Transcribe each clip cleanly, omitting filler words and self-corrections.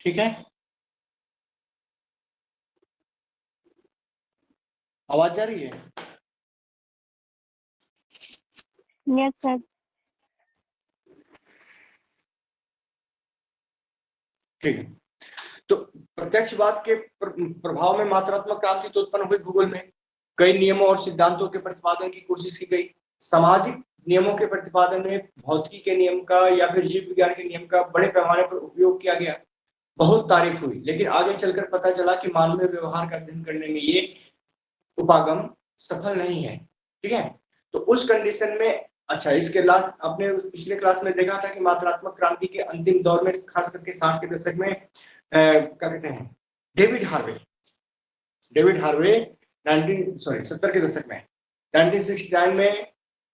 ठीक है, आवाज जा रही है? Yes sir. ठीक है, तो प्रत्यक्षवाद के प्रभाव में मात्रात्मक क्रांति तो उत्पन्न हुई भूगोल में। कई नियमों और सिद्धांतों के प्रतिपादन की कोशिश की गई। सामाजिक नियमों के प्रतिपादन में भौतिकी के नियम का या फिर जीव विज्ञान के नियम का बड़े पैमाने पर उपयोग किया गया। बहुत तारीफ हुई, लेकिन आगे चलकर पता चला कि मानवीय व्यवहार का अध्ययन करने में ये उपागम सफल नहीं है। ठीक है, तो उस कंडीशन में अच्छा, इसके लास्ट आपने पिछले क्लास में देखा था कि मात्रात्मक क्रांति के अंतिम दौर में खास करके 60 के दशक में क्या कहते हैं, डेविड हार्वे 70 के दशक में 1969 में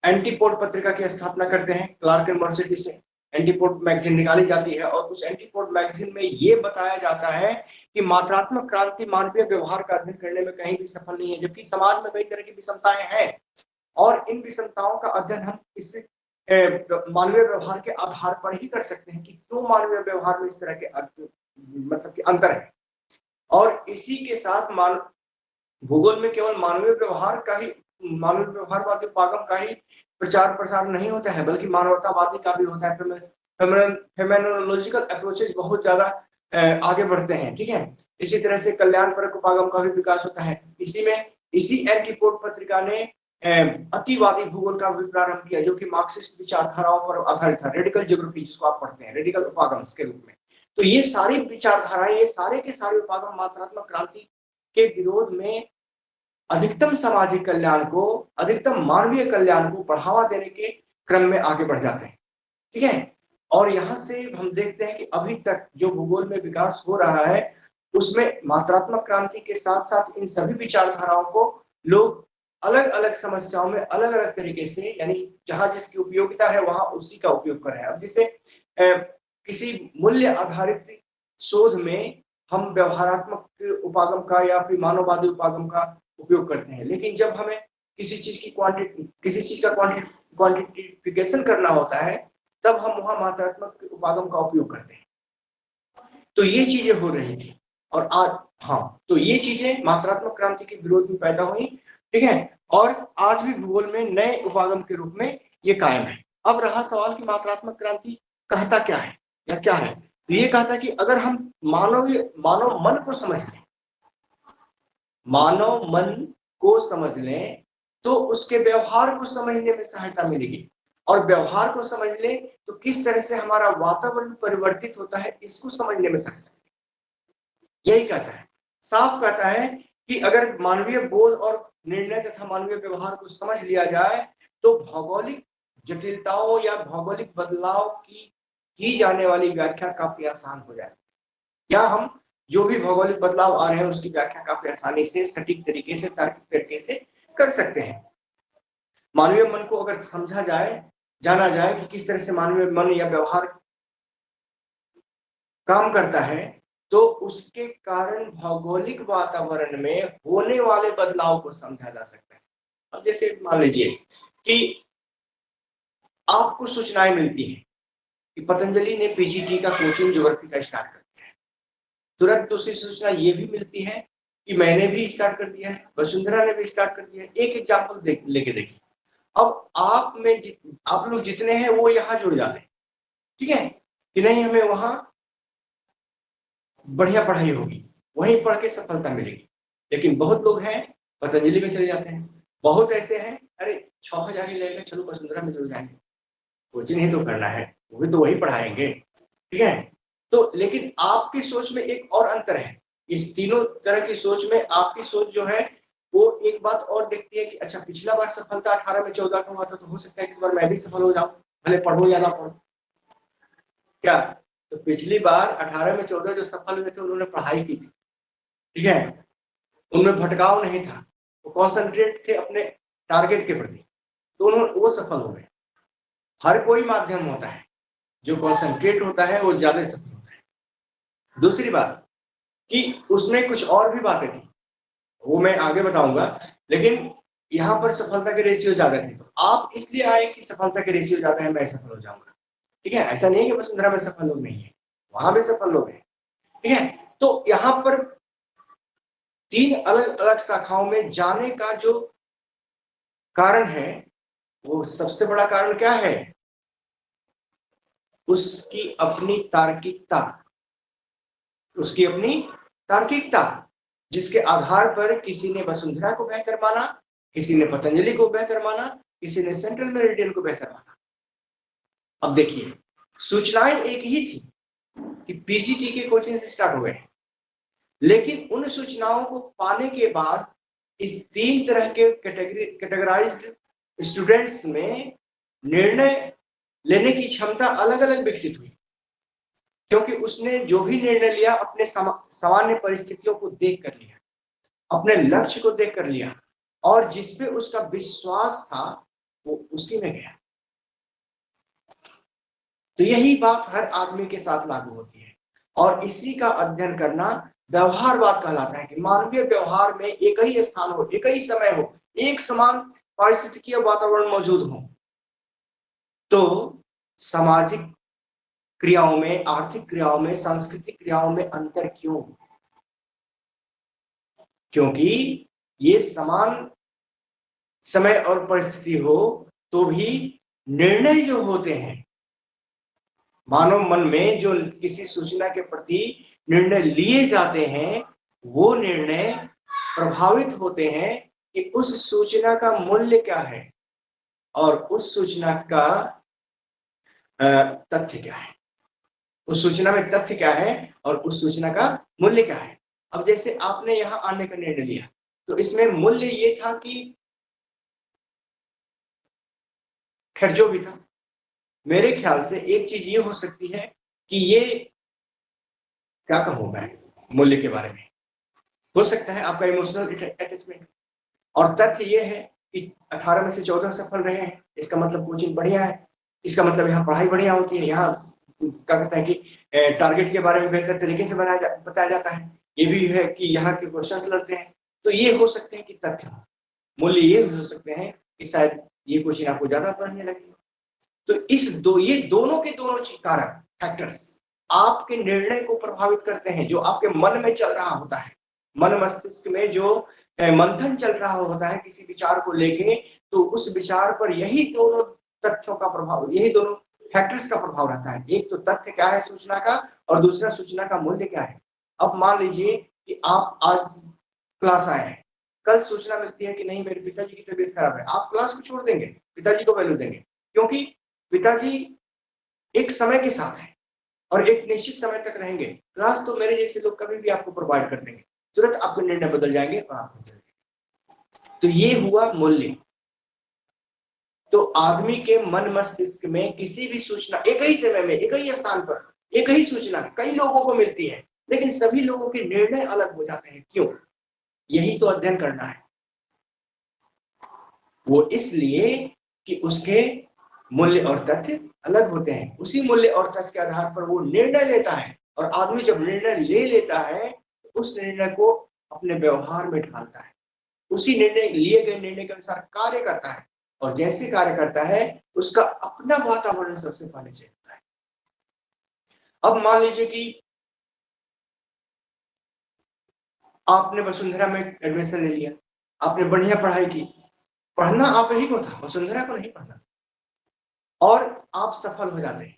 एंटीपोड पत्रिका की स्थापना करते हैं। क्लार्क एंड मर्सिडी से एंटीपोड मैगजीन निकाली जाती है और उस एंटीपोड मैगजीन में ये बताया जाता है कि मात्रात्मक क्रांति मानवीय व्यवहार का अध्ययन करने में कहीं भी सफल नहीं है, जबकि समाज में कई तरह की विषमताएं हैं और इन विषमताओं का अध्ययन हम इस मानवीय व्यवहार के आधार पर ही कर सकते हैं कि क्यों मानवीय व्यवहार में इस तरह के मतलब कि अंतर है। और इसी के साथ भूगोल में केवल मानवीय व्यवहारवादी उपागम का ही प्रचार प्रसार नहीं होता है, बल्कि मानवतावादी का भी होता है। फेमिनोलॉजिकल अप्रोचेस बहुत ज्यादा आगे बढ़ते हैं। ठीक है, इसी तरह से कल्याणपरक उपागम का भी विकास होता है। इसी एंटीपोड पत्रिका ने अतिवादी भूगोल का भी प्रारंभ किया, जो कि मार्क्सिस्ट विचारधाराओं पर आधारित था। रेडिकल ज्योग्राफी जिसको आप पढ़ते हैं, रेडिकल उपागम के रूप में। तो ये सारी विचारधाराएं, ये सारे के सारे उपागम मात्रात्मक क्रांति के विरोध में अधिकतम सामाजिक कल्याण को, अधिकतम मानवीय कल्याण को बढ़ावा देने के क्रम में आगे बढ़ जाते हैं। ठीक है, और यहां से हम देखते हैं कि अभी तक जो भूगोल में विकास हो रहा है उसमें मात्रात्मक क्रांति के साथ साथ इन सभी विचारधाराओं को लोग अलग अलग समस्याओं में अलग अलग तरीके से, यानी जहां जिसकी उपयोगिता है वहां उसी का उपयोग कर रहे हैं। अब जैसे किसी मूल्य आधारित शोध में हम व्यवहारात्मक उपागम का या फिर मानववादी उपागम का उपयोग करते हैं, लेकिन जब हमें किसी चीज का क्वांटिफिकेशन करना होता है तब हम वहां मात्रात्मक उपागम का उपयोग करते हैं। तो ये चीजें हो रही थी और आज, हाँ, तो ये चीजें मात्रात्मक क्रांति के विरोध में पैदा हुई। ठीक है, और आज भी भूगोल में नए उपागम के रूप में ये कायम है। अब रहा सवाल कि मात्रात्मक क्रांति कहता क्या है या क्या है, तो ये कहता कि अगर हम मानव मन को समझ लें, मानव मन को समझ लें तो उसके व्यवहार को समझने में सहायता मिलेगी, और व्यवहार को समझ ले तो किस तरह से हमारा वातावरण परिवर्तित होता है इसको समझने में सहायता। यही कहता है, साफ कहता है कि अगर मानवीय बोध और निर्णय तथा मानवीय व्यवहार को समझ लिया जाए तो भौगोलिक जटिलताओं या भौगोलिक बदलाव की जाने वाली व्याख्या काफी आसान हो जाए, या हम जो भी भौगोलिक बदलाव आ रहे हैं उसकी व्याख्या काफी आसानी से, सटीक तरीके से, तार्किक तरीके से कर सकते हैं। मानवीय मन को अगर समझा जाए, जाना जाए कि किस तरह से मानवीय मन या व्यवहार काम करता है, तो उसके कारण भौगोलिक वातावरण में होने वाले बदलाव को समझा जा सकता है। अब जैसे मान लीजिए कि आपको सूचनाएं मिलती हैं कि पतंजलि ने पीजीटी का कोचिंग ज्योग्राफी का स्टार्ट कर दिया है, तुरंत दूसरी सूचना ये भी मिलती है कि मैंने भी स्टार्ट कर दिया है, वसुंधरा ने भी स्टार्ट कर दिया है। एक एग्जाम्पल लेके देखिए, अब आप लोग जितने हैं वो यहाँ जुड़ जाते हैं। ठीक है, कि नहीं हमें वहां बढ़िया पढ़ाई होगी, वहीं पढ़ के सफलता मिलेगी, लेकिन बहुत लोग हैं पतंजलि में चले जाते हैं। बहुत ऐसे हैं, अरे 6000 ही लगेगा, चलो वसुंधरा में जुड़ जाएंगे, कोचिंग ही तो करना है, वो भी तो वही पढ़ाएंगे। ठीक है, तो लेकिन आपकी सोच में एक और अंतर है। इस तीनों तरह की सोच में आपकी सोच जो है वो एक बात और देखती है कि अच्छा, पिछला बार सफलता 18 में 14 का हुआ था, तो हो सकता है इस बार मैं भी सफल हो जाऊं, भले पढ़ो या ना पढ़ो। क्या, तो पिछली बार 18 में 14 जो सफल हुए थे उन्होंने पढ़ाई की थी। ठीक है, उनमें भटकाव नहीं था, वो कॉन्सेंट्रेट थे अपने टारगेट के प्रति, तो उन्होंने वो सफल हो गए। हर कोई माध्यम होता है, जो कॉन्सेंट्रेट होता है वो ज्यादा सफल होता है। दूसरी बात कि उसमें कुछ और भी बातें थी, वो मैं आगे बताऊंगा, लेकिन यहाँ पर सफलता के रेशियो ज्यादा थे, तो आप इसलिए आए कि सफलता के रेशियो ज्यादा है, मैं सफल हो जाऊंगा। ठीक है, ऐसा नहीं है कि वसुंधरा में सफल लोग नहीं है, वहां भी सफल लोग हैं। ठीक है। तो यहाँ पर 3 अलग अलग शाखाओं में जाने का जो कारण है, वो सबसे बड़ा कारण क्या है? उसकी अपनी तार्किकता, उसकी अपनी तार्किकता, जिसके आधार पर किसी ने वसुंधरा को बेहतर माना, किसी ने पतंजलि को बेहतर माना, किसी ने सेंट्रल मेरिडियन को बेहतर माना। अब देखिए, सूचनाएं एक ही थी कि पीजीटी के कोचिंग से स्टार्ट हुए हैं, लेकिन उन सूचनाओं को पाने के बाद इस 3 तरह के कैटेगराइज्ड स्टूडेंट्स में निर्णय लेने की क्षमता अलग अलग विकसित हुई, क्योंकि उसने जो भी निर्णय लिया अपने सामान्य परिस्थितियों को देख कर लिया, अपने लक्ष्य को देख कर लिया, और जिसपे उसका विश्वास था वो उसी में गया। तो यही बात हर आदमी के साथ लागू होती है, और इसी का अध्ययन करना व्यवहारवाद कहलाता है कि मानवीय व्यवहार में एक ही स्थान हो, एक ही समय हो, एक समान पारिस्थितिकीय वातावरण मौजूद हो, तो सामाजिक क्रियाओं में, आर्थिक क्रियाओं में, सांस्कृतिक क्रियाओं में अंतर क्यों? क्योंकि ये समान समय और परिस्थिति हो तो भी निर्णय जो होते हैं मानव मन में, जो किसी सूचना के प्रति निर्णय लिए जाते हैं, वो निर्णय प्रभावित होते हैं कि उस सूचना का मूल्य क्या है और उस सूचना का तथ्य क्या है, उस सूचना में तथ्य क्या है और उस सूचना का मूल्य क्या है। अब जैसे आपने यहाँ आने का निर्णय लिया, तो इसमें मूल्य ये था कि खैर जो भी था, मेरे ख्याल से एक चीज ये हो सकती है कि ये, क्या कहूं मैं मूल्य के बारे में, हो सकता है आपका इमोशनल अटैचमेंट, और तथ्य ये है कि 18 में से 14 सफल रहे हैं, इसका मतलब कोचिंग बढ़िया है, इसका मतलब यहाँ पढ़ाई बढ़िया होती है, यहाँ क्या कहते हैं कि टारगेट के बारे में बेहतर तरीके से बताया जाता है, ये भी है कि यहाँ के क्वेश्चंस लगते हैं। तो ये हो सकते हैं कि तथ्य, मूल्य ये हो सकते हैं कि शायद ये कोचिंग आपको ज्यादा पढ़ने लगे। तो ये दोनों के दोनों कारक, फैक्टर्स, आपके निर्णय को प्रभावित करते हैं। जो आपके मन में चल रहा होता है, मन मस्तिष्क में जो मंथन चल रहा होता है किसी विचार को लेके, तो उस विचार पर यही दोनों तथ्यों का प्रभाव, यही दोनों फैक्टर्स का प्रभाव रहता है। एक तो तथ्य क्या है सूचना का, और दूसरा सूचना का मूल्य क्या है। अब मान लीजिए कि आप आज क्लास आए हैं, कल सूचना मिलती है कि नहीं मेरे पिताजी की तबीयत खराब है, आप क्लास को छोड़ देंगे, पिताजी को वैल्यू देंगे, क्योंकि पिताजी एक समय के साथ है और एक निश्चित समय तक रहेंगे। क्लास तो मेरे जैसे लोग कभी भी आपको प्रोवाइड कर देंगे, तुरंत आपके निर्णय बदल जाएंगे और आप बदल जाएंगे। तो ये हुआ मूल्य। तो आदमी के मन मस्तिष्क में किसी भी सूचना एक ही समय में, एक ही स्थान पर, एक ही सूचना कई लोगों को मिलती है, लेकिन सभी लोगों के निर्णय अलग हो जाते हैं। क्यों? यही तो अध्ययन करना है। वो इसलिए कि उसके मूल्य और तथ्य अलग होते हैं। उसी मूल्य और तथ्य के आधार पर वो निर्णय लेता है, और आदमी जब निर्णय ले लेता है तो उस निर्णय को अपने व्यवहार में ढालता है, उसी निर्णय, लिए गए निर्णय के अनुसार कार्य करता है, और जैसे कार्य करता है उसका अपना वातावरण सबसे पहले चेंज होता है। अब मान लीजिए कि आपने वसुंधरा में एडमिशन ले लिया, आपने बढ़िया पढ़ाई की, पढ़ना आप ही को था, वसुंधरा को नहीं पढ़ना, और आप सफल हो जाते हैं,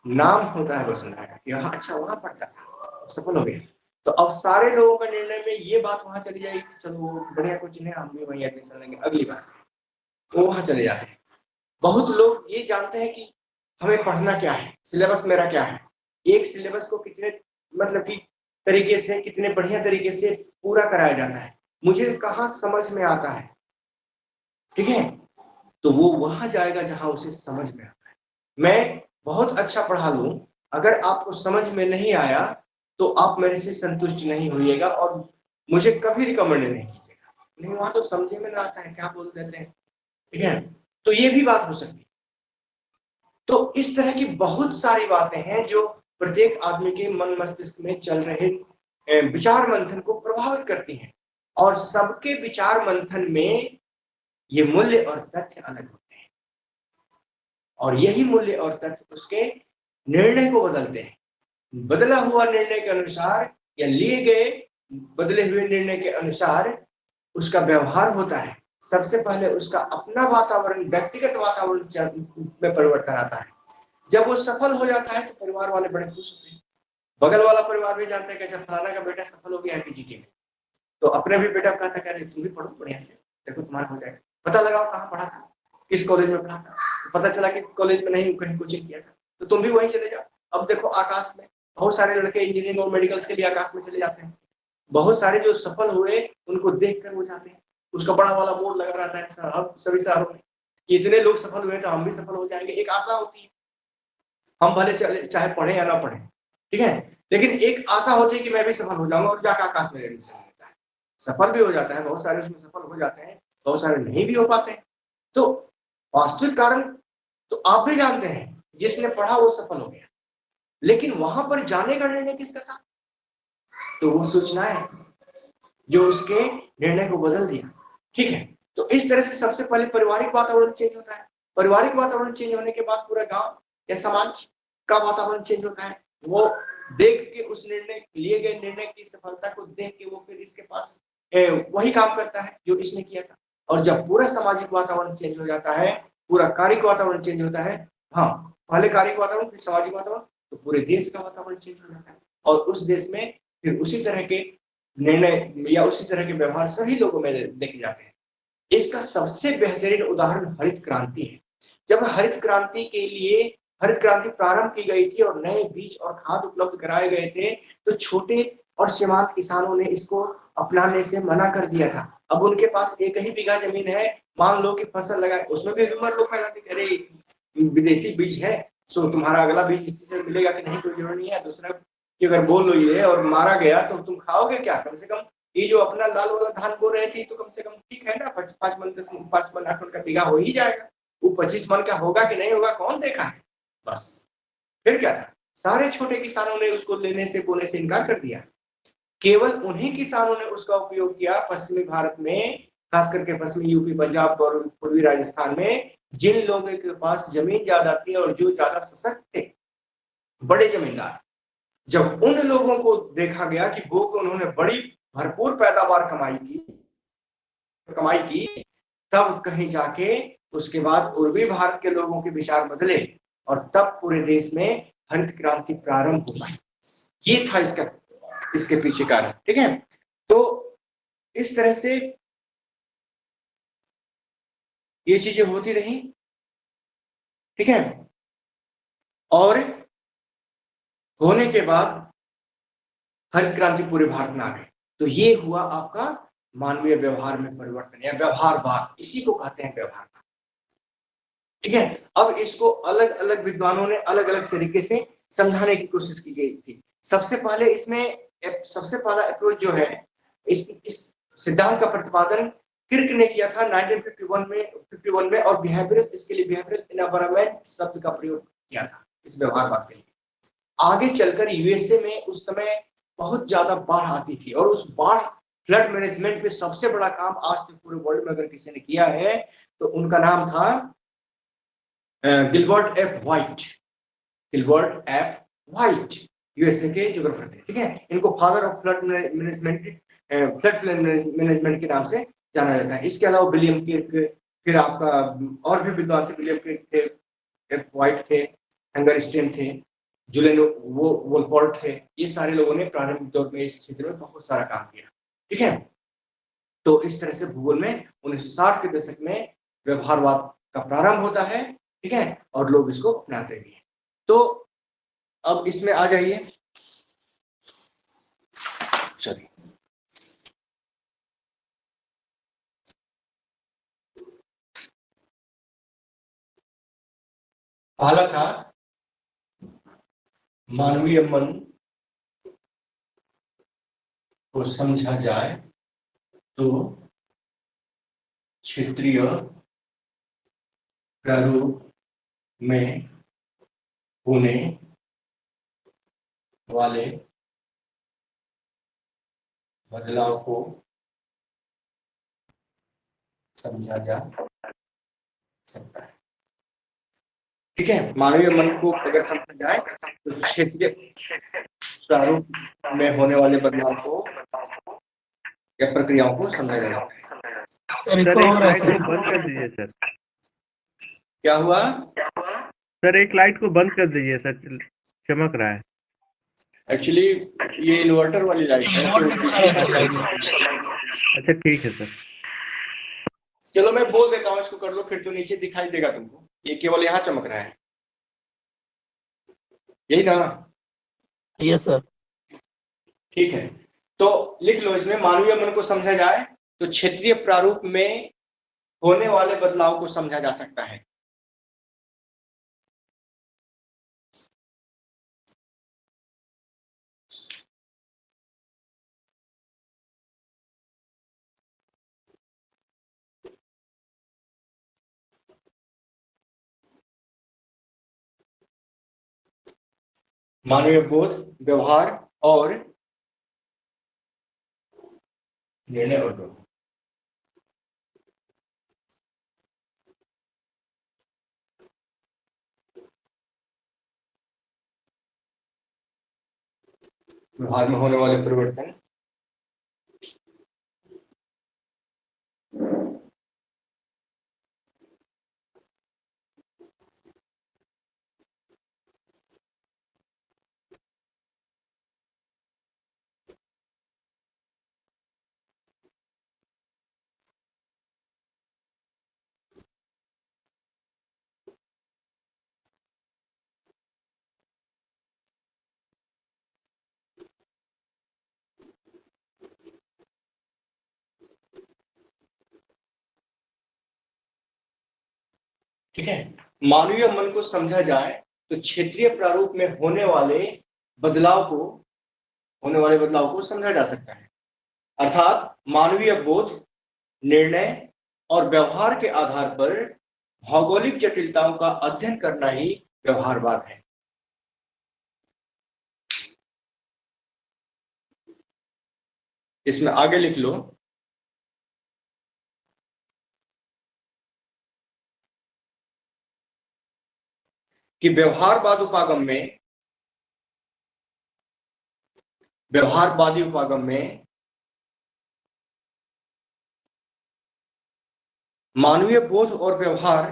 नाम होता है वसुंधरा का कि हाँ अच्छा वहां पढ़ता था, सफल हो गया। तो अब सारे लोगों का निर्णय में ये बात वहां चली जाएगी, चलो बढ़िया कोचिंग है, हम भी वहीं एडमिशन लेंगे अगली बार, वो वहां चले जाते हैं। बहुत लोग ये जानते हैं कि हमें पढ़ना क्या है, सिलेबस मेरा क्या है, एक सिलेबस को कितने मतलब कि तरीके से, कितने बढ़िया तरीके से पूरा कराया जाता है, मुझे कहाँ समझ में आता है, ठीक है। तो वो वहां जाएगा जहां उसे समझ में आता है। मैं बहुत अच्छा पढ़ा लूं, अगर आपको समझ में नहीं आया तो आप मेरे से संतुष्ट नहीं होइएगा और मुझे कभी रिकमेंड नहीं कीजिएगा, नहीं वहां तो समझे में ना आता है, क्या बोल देते हैं, ठीक है। तो ये भी बात हो सकती है। तो इस तरह की बहुत सारी बातें हैं जो प्रत्येक आदमी के मन मस्तिष्क में चल रहे विचार मंथन को प्रभावित करती हैं, और सबके विचार मंथन में ये मूल्य और तथ्य अलग होते हैं, और यही मूल्य और तथ्य उसके निर्णय को बदलते हैं। बदला हुआ निर्णय के अनुसार या लिए गए बदले हुए निर्णय के अनुसार उसका व्यवहार होता है। सबसे पहले उसका अपना वातावरण, व्यक्तिगत वातावरण में परिवर्तन आता है। जब वो सफल हो जाता है तो परिवार वाले बड़े खुश होते हैं। बगल वाला परिवार भी जानता है कि अच्छा फलाना का बेटा सफल हो गया है पीजीटी में, तो अपने भी बेटा कहता है तुम भी पढ़ो बढ़िया से, देखो तुम्हारा हो जाएगा। पता लगाओ कहाँ पढ़ा था, किस कॉलेज में पढ़ा था, तो पता चला कि कॉलेज में नहीं, कहीं कोचिंग किया था, तो तुम भी वहीं चले जाओ। अब देखो आकाश में बहुत सारे लड़के इंजीनियरिंग और मेडिकल्स के लिए आकाश में चले जाते हैं। बहुत सारे जो सफल हुए उनको देख कर वो जाते हैं। उसका बड़ा वाला बोर्ड लगा रहता है अब सभी शहरों में, इतने लोग सफल हुए तो हम भी सफल हो जाएंगे। एक आशा होती है, हम भले चाहे पढ़े या ना पढ़े, ठीक है, लेकिन एक आशा होती है कि मैं भी सफल हो जाऊंगा और जाकर आकाश में एडमिशन लेता है। सफल भी हो जाता है, बहुत सारे उसमें सफल हो जाते हैं, बहुत सारे नहीं भी हो पाते हैं। तो वास्तविक कारण तो आप भी जानते हैं, जिसने पढ़ा वो सफल हो गया, लेकिन वहां पर जाने का निर्णय किसका था? तो वो सूचनाएं जो उसके निर्णय को बदल दिया, ठीक है। तो इस तरह से सबसे पहले पारिवारिक वातावरण चेंज होता है। पारिवारिक वातावरण चेंज होने के बाद पूरा गांव या समाज का वातावरण चेंज होता है। वो देख के उस निर्णय, लिए गए निर्णय की सफलता को देख के वो फिर इसके पास वही काम करता है जो इसने किया था। और जब पूरा सामाजिक वातावरण चेंज हो जाता है, पूरा कार्य वातावरण चेंज होता है, हाँ, पहले कार्य वातावरण फिर सामाजिक वातावरण, तो पूरे देश का वातावरण चेंज हो जाता है। और उस देश में फिर उसी तरह के निर्णय या उसी तरह के व्यवहार सभी लोगों में देखे जाते हैं। इसका सबसे बेहतरीन उदाहरण हरित क्रांति है। जब हरित क्रांति के लिए हरित क्रांति प्रारंभ की गई थी और नए बीज और खाद उपलब्ध कराए गए थे, तो छोटे और सीमांत किसानों ने इसको अपनाने से मना कर दिया था। अब उनके पास एक ही बीघा जमीन है, मान लो कि फसल लगाए, उसमें भी रूमर लोग फैलाते अरे विदेशी बीज है, सो तुम्हारा अगला बीज इसी से मिलेगा कि नहीं, कोई जरूरत नहीं है। दूसरा कि अगर बोल लो ये और मारा गया तो तुम खाओगे क्या? कम से कम ये जो अपना लाल वाला धान बो रहे थे तो कम से कम ठीक है ना, 5 मन 8 मन का बीघा हो ही जाएगा। वो 25 मन का होगा कि नहीं होगा कौन देखा है? बस फिर क्या था, सारे छोटे किसानों ने उसको लेने से बोने से इनकार कर दिया। केवल उन्हीं किसानों ने उसका उपयोग किया पश्चिमी भारत में, खास करके पश्चिमी यूपी, पंजाब और पूर्वी राजस्थान में, जिन लोगों के पास जमीन ज्यादा थी और जो ज्यादा सशक्त थे, बड़े जमींदार। जब उन लोगों को देखा गया कि वो उन्होंने बड़ी भरपूर पैदावार कमाई की, तब कहीं जाके उसके बाद पूर्वी भारत के लोगों के विचार बदले और तब पूरे देश में हरित क्रांति प्रारंभ हो पाई। ये था इसके पीछे कारण, ठीक है। तो इस तरह से ये चीजें होती रही, ठीक है। और होने के बाद हरित क्रांति पूरे भारत में आ गई। तो ये हुआ आपका मानवीय व्यवहार में परिवर्तन या व्यवहारवाद, इसी को कहते हैं व्यवहारवाद, ठीक है। अब इसको अलग अलग विद्वानों ने अलग अलग तरीके से समझाने की कोशिश की गई थी। सबसे पहला अप्रोच जो है, इस सिद्धांत का प्रतिपादन किर्क ने किया था 1951 में और इसके लिए बिहेवियरल एनवायरनमेंट शब्द का प्रयोग किया था इस व्यवहारवाद के लिए। आगे चलकर यूएसए में उस समय बहुत ज्यादा बाढ़ आती थी और उस बाढ़ फ्लड मैनेजमेंट में सबसे बड़ा काम आज तक पूरे वर्ल्ड में अगर किसी ने किया है तो उनका नाम था गिलबर्ट एफ व्हाइट, यूएसए के ज्योग्राफर थे, ठीक है। इनको फादर ऑफ फ्लड मैनेजमेंट के नाम से जाना जाता है। इसके अलावा विलियम किर्क, फिर आपका और भी विद्वान थे, विलियम किर्क थे, एफ व्हाइट थे, हंगरस्टीन थे, जुलियन वोल्फोर्ड थे। ये सारे लोगों ने प्रारंभिक दौर में इस क्षेत्र में बहुत सारा काम किया, ठीक है। तो इस तरह से भूगोल में 1960 के दशक में व्यवहारवाद का प्रारंभ होता है, ठीक है, और लोग इसको अपनाते भी हैं। तो अब इसमें आ जाइए, चलिए पहला था मानवीय मन को समझा जाए तो क्षेत्रीय प्रारूप में होने वाले बदलाव को समझा जा सकता है, ठीक है, मानवीय मन को अगर समझा जाए तो क्षेत्रीय प्रारूप में होने वाले बदलाव को या प्रक्रियाओं को समझा जा सकता है। सर एक लाइट को बंद कर दीजिए सर। क्या हुआ सर? एक लाइट को बंद कर दीजिए सर, चमक रहा है। एक्चुअली ये इन्वर्टर वाली लाइट है तो अच्छा ठीक है सर। चलो मैं बोल देता हूँ, इसको कर लो, फिर तो नीचे दिखाई देगा तुमको। ये केवल यहाँ चमक रहा है, यही ना? Yes sir. ठीक है, तो लिख लो इसमें, मानवीय मन को समझा जाए तो क्षेत्रीय प्रारूप में होने वाले बदलाव को समझा जा सकता है। मानवीय बोध, व्यवहार और निर्णय और व्यवहार में होने वाले परिवर्तन ठीक है, मानवीय मन को समझा जाए तो क्षेत्रीय प्रारूप में होने वाले बदलाव को समझा जा सकता है। अर्थात मानवीय बोध, निर्णय और व्यवहार के आधार पर भौगोलिक जटिलताओं का अध्ययन करना ही व्यवहारवाद है। इसमें आगे लिख लो कि व्यवहारवादी उपागम में मानवीय बोध और व्यवहार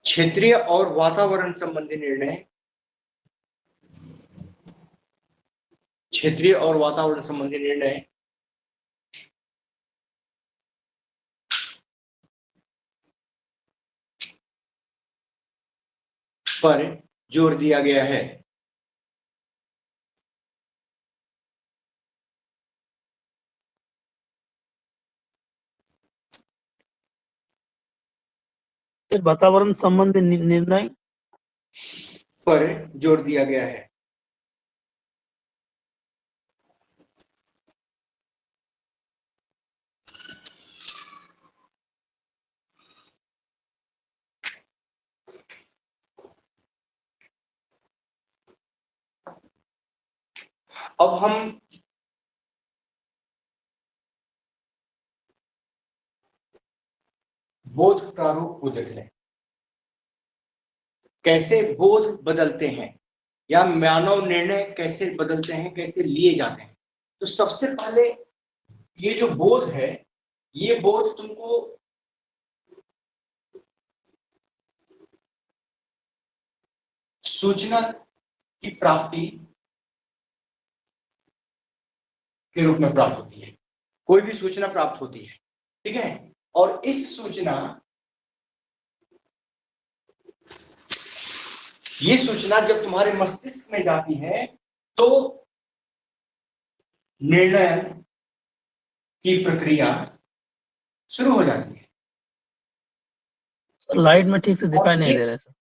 क्षेत्रीय और वातावरण संबंधी निर्णय पर जोर दिया गया है। वातावरण संबंधी निर्णय पर जोर दिया गया है। अब हम बोध प्रारूप को देख लें, कैसे बोध बदलते हैं या मानव निर्णय कैसे बदलते हैं, कैसे लिए जाते हैं। तो सबसे पहले ये जो बोध है, ये बोध तुमको सूचना की प्राप्ति के रूप में प्राप्त होती है। कोई भी सूचना प्राप्त होती है, ठीक है, और ये सूचना जब तुम्हारे मस्तिष्क में जाती है तो निर्णय की प्रक्रिया शुरू हो जाती है। लाइट में ठीक से दिखाई नहीं दे रहा है सर।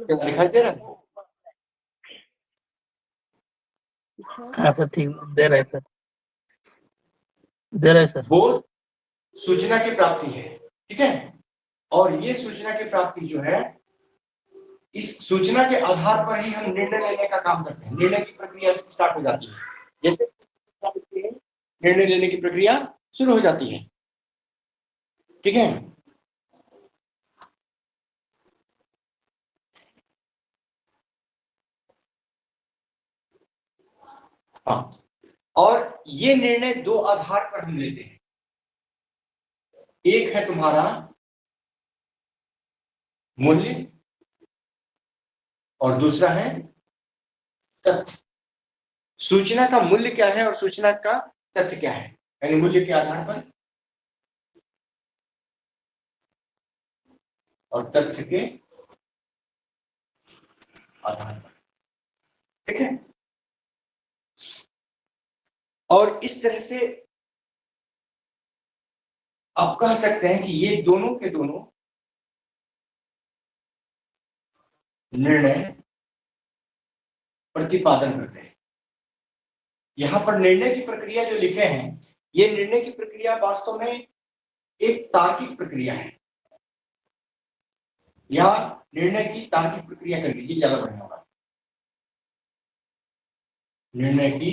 दिखाई दे रहा है? हाँ सर, ठीक दे रहा है सर, दे रहा है सर। बोध सूचना की प्राप्ति है, ठीक है। और ये सूचना की प्राप्ति जो है, इस सूचना के आधार पर ही हम निर्णय लेने का काम करते हैं। निर्णय की प्रक्रिया स्टार्ट हो जाती है। जैसे निर्णय लेने की प्रक्रिया शुरू हो जाती है, ठीक है। हाँ, और ये निर्णय दो आधार पर हम लेते हैं। एक है तुम्हारा मूल्य और दूसरा है तथ्य। सूचना का मूल्य क्या है और सूचना का तथ्य क्या है, यानी मूल्य के आधार पर और तथ्य के आधार पर, ठीक है। और इस तरह से आप कह सकते हैं कि ये दोनों के दोनों निर्णय प्रतिपादन करते हैं। यहां पर निर्णय की प्रक्रिया जो लिखे हैं, ये निर्णय की प्रक्रिया वास्तव में एक तार्किक प्रक्रिया है, या निर्णय की तार्किक प्रक्रिया कर लीजिए, ज्यादा बढ़िया होगा। निर्णय की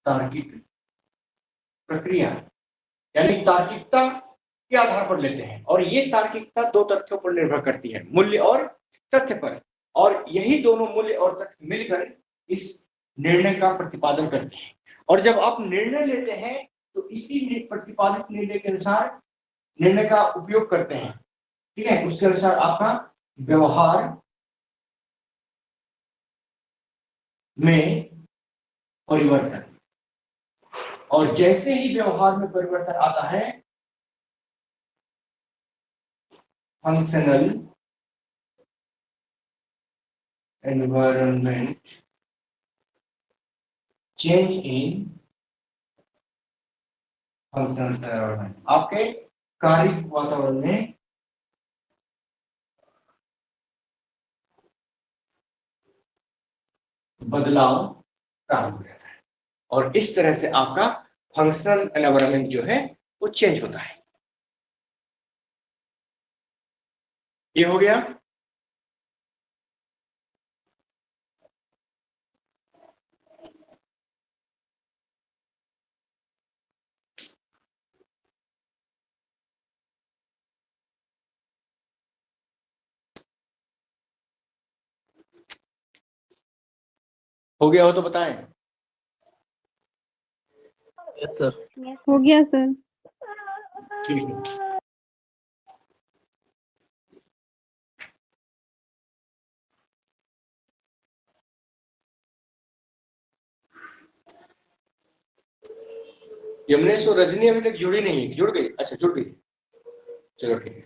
तार्किक प्रक्रिया, यानी तार्किकता के आधार पर लेते हैं, और ये तार्किकता दो तथ्यों पर निर्भर करती है, मूल्य और तथ्य पर। और यही दोनों मूल्य और तथ्य मिलकर इस निर्णय का प्रतिपादन करते हैं। और जब आप निर्णय लेते हैं तो इसी प्रतिपादित निर्णय के अनुसार निर्णय का उपयोग करते हैं, ठीक है। उसके अनुसार आपका व्यवहार में परिवर्तन, और जैसे ही व्यवहार में परिवर्तन आता है, functional environment change in functional environment, आपके कार्य वातावरण में बदलाव प्रारंभ हो जाता है, और इस तरह से आपका फंक्शनल एनवायरनमेंट जो है वो चेंज होता है। ये हो गया। हो गया हो तो बताएं। Yes sir. हो गया सर। ठीक है। यमनेश और रजनी अभी तक जुड़ी नहीं है, जुड़ गई? अच्छा, जुड़ गई, चलो ठीक है।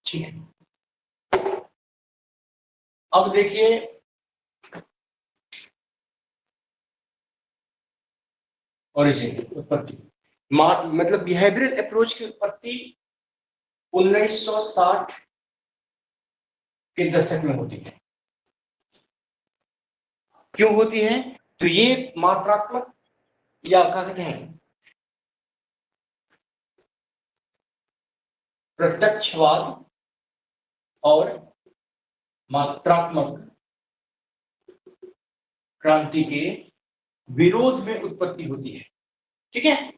ठीक है, अब देखिए ओरिजिन, उत्पत्ति, मतलब बिहेवियरल अप्रोच की उत्पत्ति 1960 के दशक में होती है। क्यों होती है? तो ये मात्रात्मक, या क्या कहते हैं, प्रत्यक्षवाद और मात्रात्मक क्रांति के विरोध में उत्पत्ति होती है, ठीक है।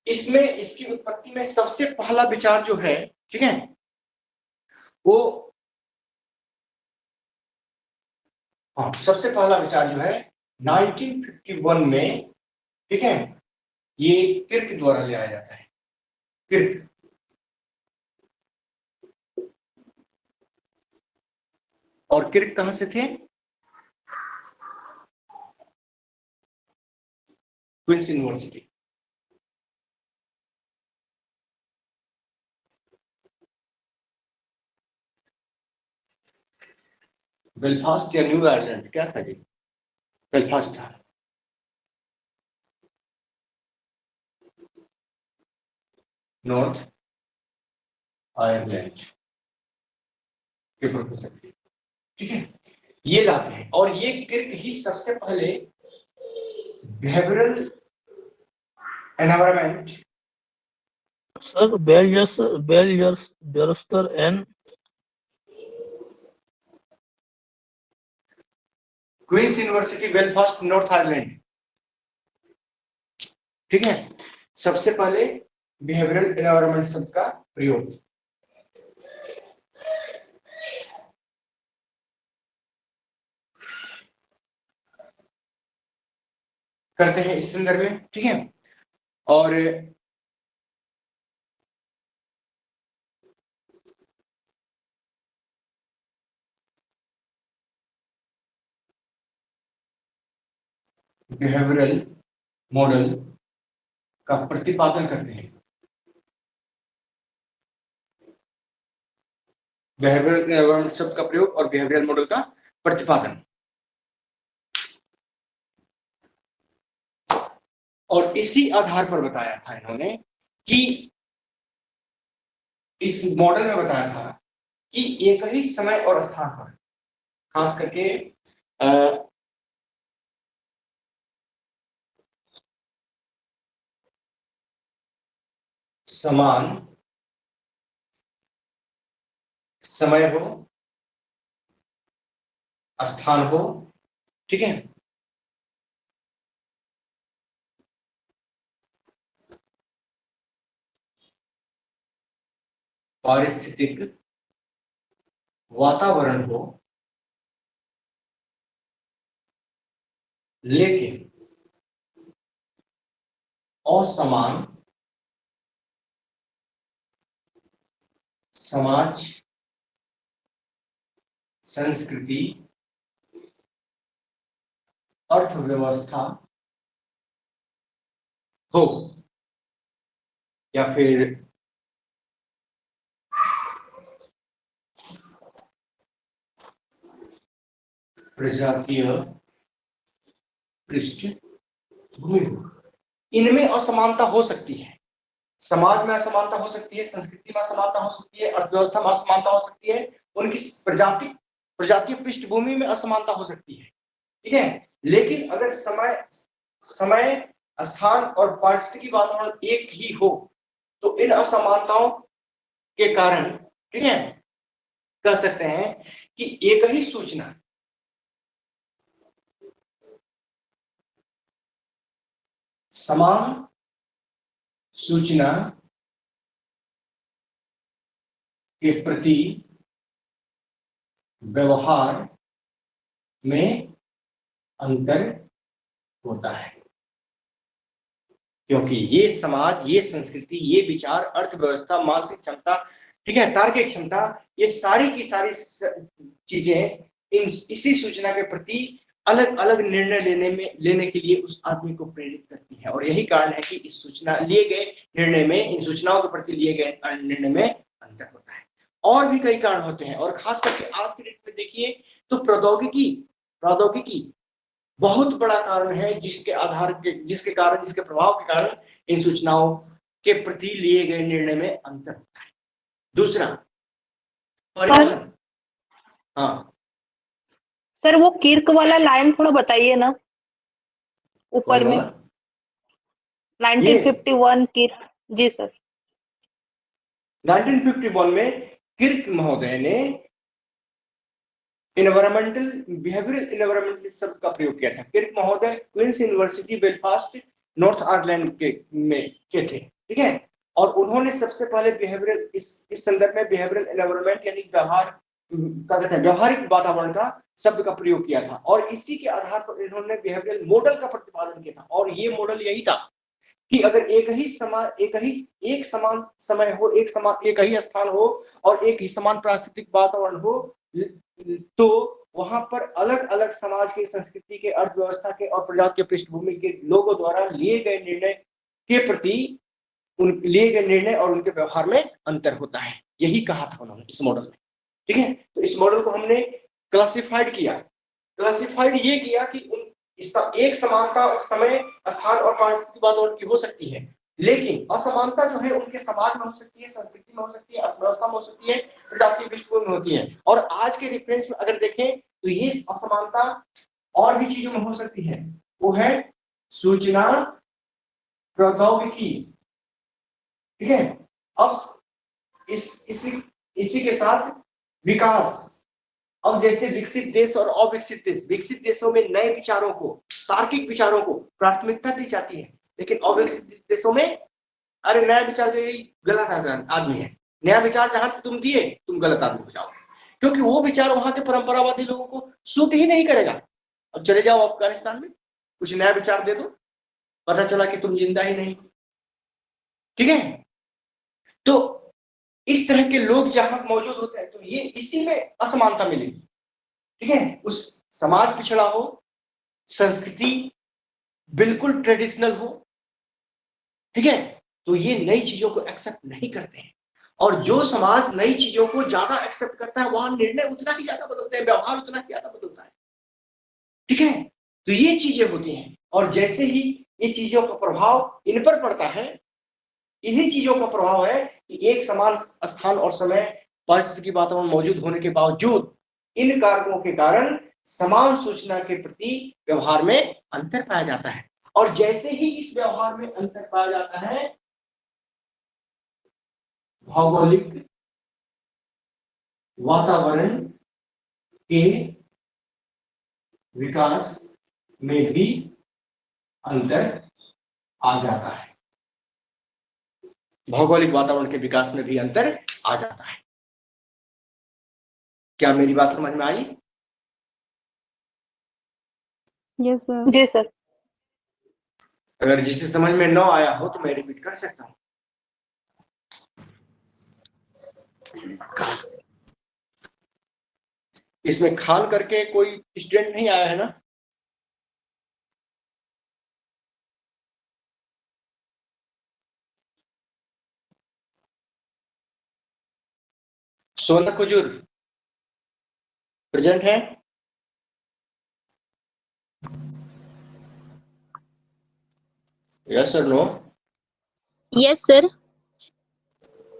इसमें, इसकी उत्पत्ति में सबसे पहला विचार जो है, ठीक है, वो, हाँ, सबसे पहला विचार जो है 1951 में, ठीक है, ये किर्क द्वारा ले आया जाता है। किर्क, और किर्क कहां से थे? Queens University. बेलफास्ट या न्यू आयरलैंड, क्या था जी? बेलफास्ट था। नॉर्थ आयरलैंड के प्रोफेसर थे, ठीक है। ये लाते हैं और ये किर्क ही सबसे पहले बिहेवियरल एनवायरनमेंट सर बेलजर्स्टर and Queen's University Belfast North Ireland, ठीक है। सबसे पहले बिहेवियरल एनवायरनमेंट शब्द का प्रयोग करते हैं इस संदर्भ में, ठीक है। और बिहेवियरल मॉडल का प्रतिपादन करते हैं। बिहेवियरल एनवायरनमेंट शब्द का प्रयोग और बिहेवियरल मॉडल का प्रतिपादन, और इसी आधार पर बताया था इन्होंने कि इस मॉडल में बताया था कि एक ही समय और स्थान पर, खास करके समान समय हो, स्थान हो, ठीक है, पारिस्थितिक वातावरण हो, लेकिन असमान समाज, संस्कृति, अर्थव्यवस्था हो, या फिर प्रजातीय पृष्ठभूमि हो। इनमें असमानता हो सकती है, समाज में असमानता हो सकती है, संस्कृति में असमानता हो सकती है, अर्थव्यवस्था में असमानता हो सकती है, उनकी प्रजातीय पृष्ठभूमि में असमानता हो सकती है, ठीक है। लेकिन अगर समय स्थान और पारिस्थितिक वातावरण एक ही हो तो इन असमानताओं के कारण, ठीक है, कह सकते हैं कि एक ही सूचना समान सूचना के प्रति व्यवहार में अंतर होता है, क्योंकि ये समाज, ये संस्कृति, ये विचार, अर्थव्यवस्था, मानसिक क्षमता, ठीक है, तार्किक क्षमता, ये सारी की सारी चीजें इसी सूचना के प्रति अलग अलग निर्णय लेने के लिए उस आदमी को प्रेरित करती है। और यही कारण है कि इस सूचना लिए गए निर्णय में, इन सूचनाओं के प्रति लिए गए निर्णय में अंतर होता है। और भी कई कारण होते हैं, और खास करके आज के डेट में देखिए तो प्रौद्योगिकी बहुत बड़ा कारण है, जिसके प्रभाव के कारण इन सूचनाओं के प्रति लिए गए निर्णय में अंतर होता है। दूसरा, परिवहन। हाँ सर वो किर्क वाला लाइन थोड़ा बताइए ना, ऊपर में 1951 किर्क। जी सर। 1951 में किर्क महोदय ने बिहेवियरल एनवायरमेंटल शब्द का प्रयोग किया था। किर्क महोदय Queens University Belfast North Ireland के थे, ठीक है। और उन्होंने सबसे पहले बिहेवियरल इस संदर्भ में बिहेवियरल एनवायरमेंट यानी व्यवहारिक वातावरण का शब्द का प्रयोग किया था, और इसी के आधार पर इन्होंने बिहेवियरल मॉडल का प्रतिपादन किया था। और ये मॉडल यही था कि अगर एक समान समय हो, एक ही स्थान हो और एक ही समान प्राकृतिक वातावरण हो, तो वहां पर अलग अलग समाज की, संस्कृति के, अर्थव्यवस्था के और प्रजाति के पृष्ठभूमि के लोगों द्वारा लिए गए निर्णय के प्रति उन लिए गए निर्णय और उनके व्यवहार में अंतर होता है। यही कहा था उन्होंने इस मॉडल में। ठीक है, तो इस मॉडल को हमने क्लासिफाइड किया। क्लासिफाइड ये किया कि एक समानता समय, स्थान और पारिस्थितिक वातावरण की हो सकती है, लेकिन असमानता जो है उनके समाज में हो सकती है, संस्कृति में हो सकती है, अर्थव्यवस्था में हो सकती है, प्रजाति पृष्ठभूमि में होती है। और आज के रेफरेंस में अगर देखें तो ये असमानता और भी चीजों में हो सकती है। वो है सूचना प्रौद्योगिकी। ठीक है, अब इसी के साथ विकास। अब जैसे विकसित देश और अविकसित देश, विकसित देशों में नए विचारों को, तार्किक विचारों को प्राथमिकता दी जाती है, लेकिन अविकसित देशों में अरे नया विचार गलत आदमी है, नया विचार जहां तुम दिए तुम गलत आदमी हो जाओ, क्योंकि वो विचार वहां के परंपरावादी लोगों को सूट ही नहीं करेगा। अब चले जाओ अफगानिस्तान में, कुछ नया विचार दे दो, पता चला कि तुम जिंदा ही नहीं। ठीक है, तो इस तरह के लोग जहां मौजूद होते हैं तो ये इसी में असमानता मिलेगी। ठीक है, उस समाज पिछड़ा हो, संस्कृति बिल्कुल ट्रेडिशनल हो, ठीक है, तो ये नई चीजों को एक्सेप्ट नहीं करते हैं। और जो समाज नई चीजों को ज्यादा एक्सेप्ट करता है वहां निर्णय उतना ही ज्यादा बदलते हैं, व्यवहार उतना ही ज्यादा बदलता है। ठीक है, तो ये चीजें होती हैं। और जैसे ही ये चीजों का प्रभाव इन पर पड़ता है, इन्हीं चीजों का प्रभाव है कि एक समान स्थान और समय, पारिस्थितिक वातावरण मौजूद होने के बावजूद इन कारकों के कारण समान सूचना के प्रति व्यवहार में अंतर पाया जाता है। और जैसे ही इस व्यवहार में अंतर पाया जाता है, भौगोलिक वातावरण के विकास में भी अंतर आ जाता है। भौगोलिक वातावरण के विकास में भी अंतर आ जाता है। क्या मेरी बात समझ में आई? Yes sir. जी सर। अगर जिसे समझ में न आया हो तो मैं रिपीट कर सकता हूं। इसमें खान करके कोई स्टूडेंट नहीं आया है ना? सोना कुजूर प्रेजेंट है? Yes sir, no? Yes sir.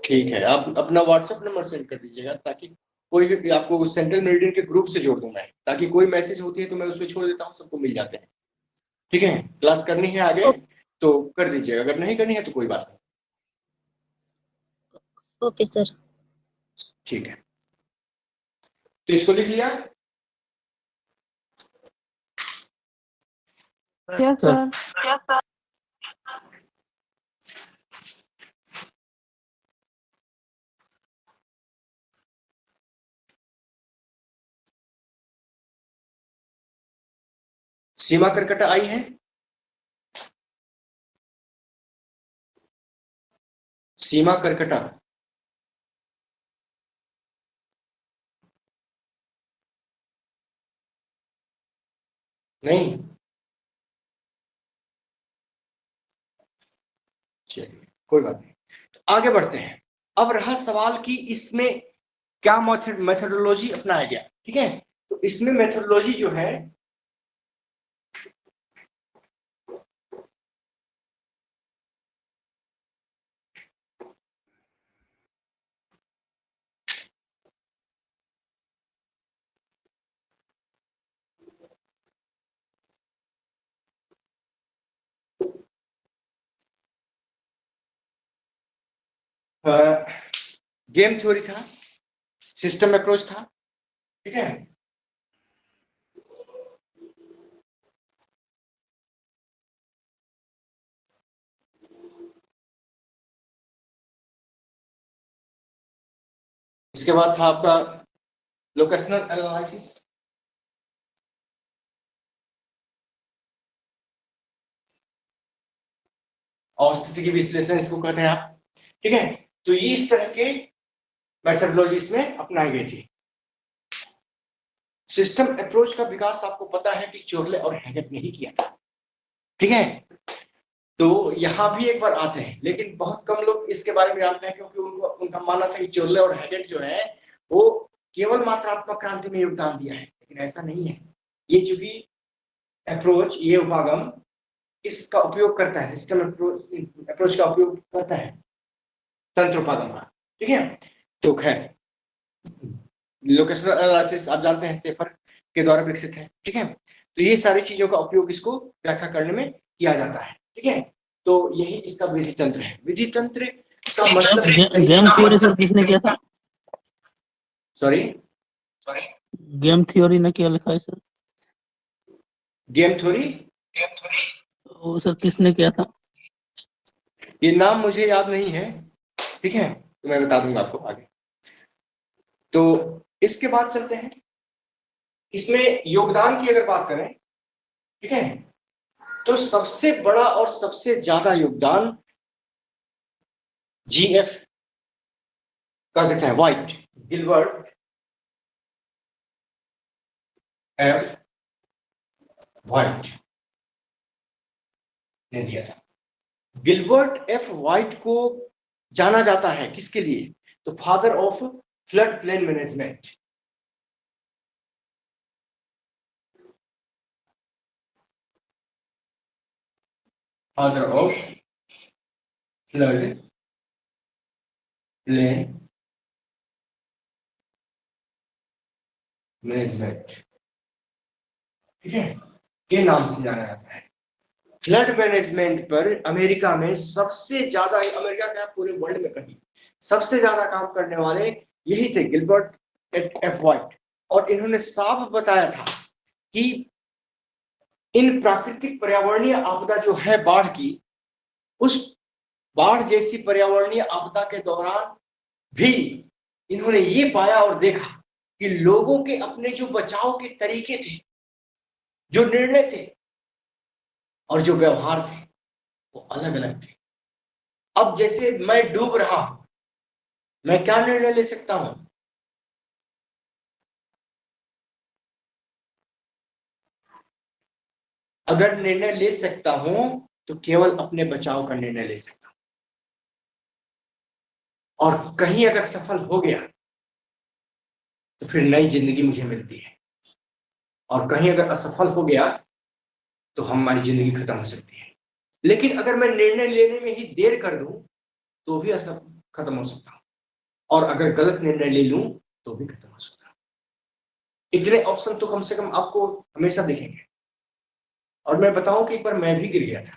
ठीक है, आप अपना व्हाट्सएप नंबर सेंड कर दीजिएगा ताकि कोई भी आपको सेंट्रल मेरिडियन के ग्रुप से जोड़ दूं मैं, ताकि कोई मैसेज होती है तो मैं उसमें छोड़ देता हूँ, सबको मिल जाते हैं। ठीक है, क्लास करनी है आगे तो कर दीजिएगा, अगर नहीं करनी है तो कोई बात नहीं। Okay sir. ठीक है, तो इसको लिख लिया? Yes sir. Yes sir. Seema Karkat आई है? सीमा करकटा नहीं? चलिए कोई बात नहीं, तो आगे बढ़ते हैं। अब रहा सवाल कि इसमें क्या मेथोडोलॉजी अपनाया गया। ठीक है, तो इसमें मेथोडोलॉजी जो है गेम थ्योरी था, सिस्टम अप्रोच था। ठीक है, इसके बाद था आपका लोकेशनल एनालिसिस, और स्थिति की विश्लेषण इसको कहते हैं आप। ठीक है, तो ये इस तरह के मेथोडोलॉजी में अपनाई गई थी। सिस्टम अप्रोच का विकास आपको पता है कि चोर्ले और हैगेट ने ही किया था, ठीक है। तो यहाँ भी एक बार आते हैं, लेकिन बहुत कम लोग इसके बारे में जानते हैं, क्योंकि उनका मानना था कि चोर्ले और हैगेट जो है वो केवल मात्रात्मक क्रांति में योगदान दिया है, लेकिन ऐसा नहीं है। ये चूंकि अप्रोच, ये उपागम इसका उपयोग करता है, सिस्टम अप्रोच का उपयोग करता है तंत्र उपागम का, ठीक है। तो खैर लोकेशनल एनालिसिस आप जानते हैं सेफर के द्वारा विकसित है, ठीक है। तो ये सारी चीजों का उपयोग इसको व्याख्या करने में किया जाता है, ठीक है। तो यही इसका विधि तंत्र है। विधि तंत्र का मतलब गेम थ्योरी सर किसने किया था? सॉरी, गेम थ्योरी ने क्या लिखा है सर? गेम थ्योरी वो सर किसने किया था? ये नाम मुझे याद नहीं है, ठीक है, तो मैं बता दूंगा आपको आगे। तो इसके बाद चलते हैं, इसमें योगदान की अगर बात करें, ठीक है, तो सबसे बड़ा और सबसे ज्यादा योगदान जीएफ का देते हैं, व्हाइट, गिलबर्ट एफ व्हाइट ने दिया था। गिलबर्ट एफ व्हाइट को जाना जाता है किसके लिए? तो father of flood plain management. Father of flood plain management, ठीक है, के नाम से जाना जाता है। फ्लड मैनेजमेंट पर अमेरिका में सबसे ज्यादा, अमेरिका क्या पूरे वर्ल्ड में कहीं सबसे ज्यादा काम करने वाले यही थे, गिलबर्ट एफ व्हाइट। और इन्होंने साफ बताया था कि इन प्राकृतिक पर्यावरणीय आपदा जो है बाढ़ की, उस बाढ़ जैसी पर्यावरणीय आपदा के दौरान भी इन्होंने ये पाया और देखा कि लोगों के अपने जो बचाव के तरीके थे, जो निर्णय थे और जो व्यवहार थे, वो अलग अलग थे। अब जैसे मैं डूब रहा हूं, मैं क्या निर्णय ले सकता हूं? अगर निर्णय ले सकता हूं तो केवल अपने बचाव का निर्णय ले सकता हूं, और कहीं अगर सफल हो गया तो फिर नई जिंदगी मुझे मिलती है, और कहीं अगर असफल हो गया तो हमारी जिंदगी खत्म हो सकती है। लेकिन अगर मैं निर्णय लेने में ही देर कर दूं तो भी असफल खत्म हो सकता हूं, और अगर गलत निर्णय ले लूं तो भी खत्म हो सकता हूं। इतने ऑप्शन तो कम से कम आपको हमेशा दिखेंगे। और मैं बताऊं कि एक बार मैं भी गिर गया था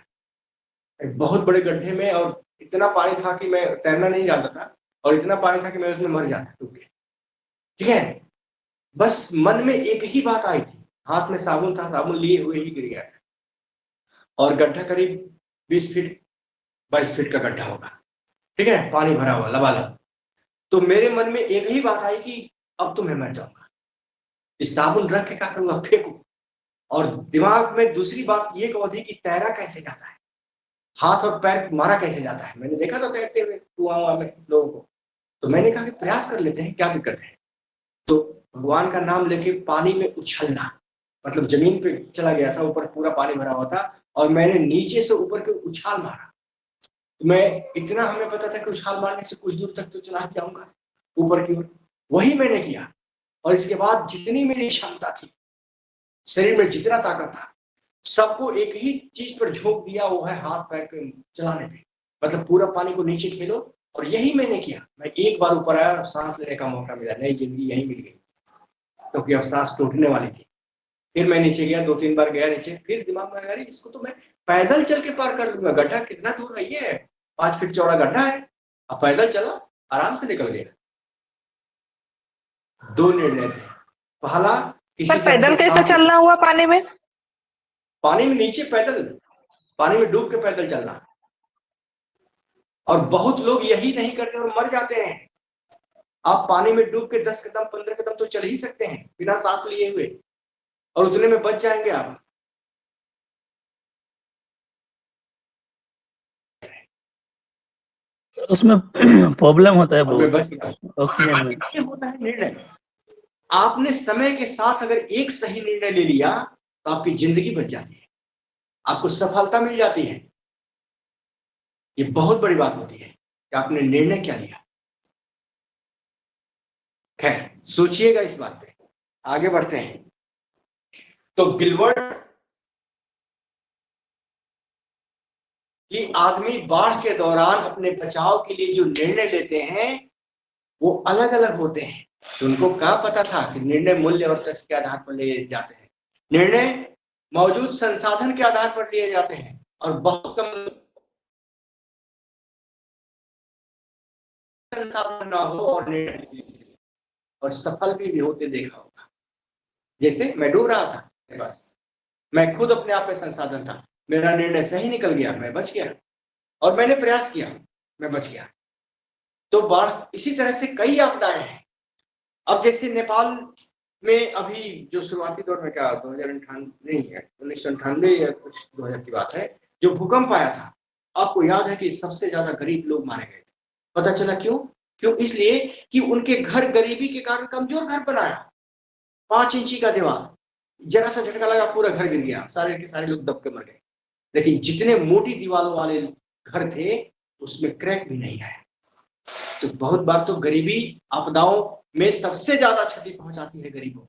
एक बहुत बड़े गड्ढे में, और इतना पानी था कि मैं तैरना नहीं जानता था, और इतना पानी था कि मैं उसमें मर जाता डूब के, ठीक है। बस मन में एक ही बात आई थी, हाथ में साबुन था, साबुन लिए हुए ही गिर गया था, और गड्ढा करीब 20 फीट 22 फीट का गड्ढा होगा, ठीक है, पानी भरा हुआ लबालब। तो मेरे मन में एक ही बात आई कि अब तो मैं मर जाऊंगा, इस साबुन रख के क्या करूंगा, फेंकू। और दिमाग में दूसरी बात ये कौन थी कि तैरा कैसे जाता है, हाथ और पैर मारा कैसे जाता है। मैंने देखा था तैरते हुए कुआं में लोगों को, तो मैंने कहा कि प्रयास कर लेते हैं, क्या दिक्कत है। तो भगवान का नाम लेके पानी में उछलना, मतलब जमीन पे चला गया था, ऊपर पूरा पानी भरा हुआ था, और मैंने नीचे से ऊपर के उछाल मारा। तो मैं इतना, हमें पता था कि उछाल मारने से कुछ दूर तक तो चला जाऊंगा ऊपर की ओर, वही मैंने किया। और इसके बाद जितनी मेरी क्षमता थी, शरीर में जितना ताकत था, सबको एक ही चीज पर झोंक दिया, वो है हाथ पैर पे चलाने पे, मतलब पूरा पानी को नीचे खेलो। और यही मैंने किया। मैं एक बार ऊपर आया और सांस लेने का मौका मिला, नई जिंदगी यही मिल गई, क्योंकि अब सांस टूटने वाली थी। फिर मैं नीचे गया, 2-3 बार गया नीचे, फिर दिमाग में आया इसको तो मैं पैदल चल के पार कर लूंगा, गड्ढा कितना दूर है, ये 5 फीट चौड़ा गड्ढा है, अब पैदल चला, आराम से निकल गया। 2 निर्णय थे। पहला, पर पैदल कैसे चलना हुआ पानी में? पानी में नीचे पैदल, पानी में डूब के पैदल चलना। और बहुत लोग यही नहीं करते और मर जाते हैं। आप पानी में डूब के 10 कदम 15 कदम तो चल ही सकते हैं बिना सांस लिए हुए, और उतने में बच जाएंगे आप। उसमें प्रॉब्लम होता है और मैं बहुत बच गया। ऑक्सीजन में। ये होता है निर्णय। आपने समय के साथ अगर एक सही निर्णय ले लिया तो आपकी जिंदगी बच जाती है, आपको सफलता मिल जाती है। ये बहुत बड़ी बात होती है कि आपने निर्णय क्या लिया। खैर, सोचिएगा इस बात पे, आगे बढ़ते हैं। तो गिलबर्ट कि आदमी बाढ़ के दौरान अपने बचाव के लिए जो निर्णय लेते हैं वो अलग अलग होते हैं। तो उनको क्या पता था कि निर्णय मूल्य और तथ्य के आधार पर लिए जाते हैं, निर्णय मौजूद संसाधन के आधार पर लिए जाते हैं और बहुत कम संसाधन ना हो और निर्णय और सफल भी होते देखा होगा। जैसे मैं डूब रहा था, बस मैं खुद अपने आप में संसाधन था, मेरा निर्णय सही निकल गया, मैं बच गया, और मैंने प्रयास किया, मैं बच गया। तो बाढ़ इसी तरह से कई आपदाएं हैं। अब जैसे नेपाल में अभी जो शुरुआती दौर में क्या 2098 नहीं है 1998 या कुछ 2000 की बात है, जो भूकंप आया था, आपको याद है कि सबसे ज्यादा गरीब लोग मारे गए थे। पता चला क्यों? इसलिए कि उनके घर गरीबी के कारण कमजोर घर बनाया, 5 इंची का दीवार, जरा सा झटका लगा पूरा घर गिर गया, सारे के सारे लोग दब के मर गए। लेकिन जितने मोटी दीवारों वाले घर थे उसमें क्रैक भी नहीं आया। तो बहुत बार तो गरीबी आपदाओं में सबसे ज्यादा क्षति पहुंचाती है गरीबों।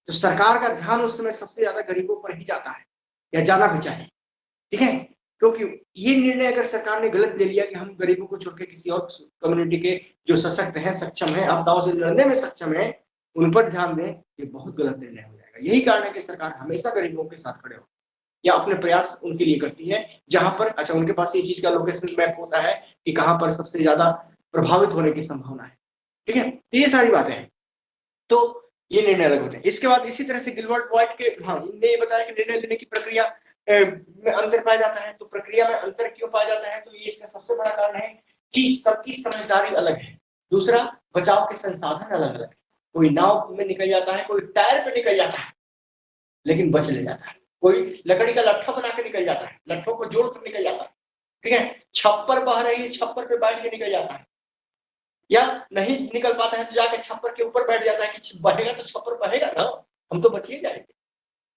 तो सरकार का ध्यान उस समय सबसे ज्यादा गरीबों पर ही जाता है, या जाना भी चाहिए, ठीक है। क्योंकि ये निर्णय अगर सरकार ने गलत ले लिया कि हम गरीबों को छोड़ के किसी और कम्युनिटी के जो सशक्त हैं, सक्षम हैं, आपदाओं से लड़ने में सक्षम है, उन पर ध्यान दें, ये बहुत गलत निर्णय हो जाएगा। यही कारण है कि सरकार हमेशा गरीबों के साथ खड़े हो या अपने प्रयास उनके लिए करती है जहां पर, अच्छा, उनके पास ये चीज का लोकेशन मैप होता है कि कहां पर सबसे ज्यादा प्रभावित होने की संभावना है, ठीक है। तो ये सारी बातें हैं, तो ये निर्णय अलग होते हैं। इसके बाद इसी तरह से गिलबर्ट व्हाइट के इनने ये बताया कि निर्णय लेने की प्रक्रिया में अंतर पाया जाता है। तो प्रक्रिया में अंतर क्यों पाया जाता है? तो ये इसका सबसे बड़ा कारण है कि सबकी समझदारी अलग है। दूसरा, बचाव के संसाधन अलग अलग है। कोई नाव में निकल जाता है, कोई टायर पे निकल जाता है लेकिन बच ले जाता है, कोई लकड़ी का लट्ठा बना के निकल जाता है, लट्ठों को जोड़कर निकल जाता है, ठीक है। छप्पर बह रही है, छप्पर पे बैठ के निकल जाता है, या नहीं निकल पाता है तो जाके छप्पर के ऊपर बैठ जाता है कि बहेगा तो छप्पर बहेगा ना, हम तो बच ही जाएंगे,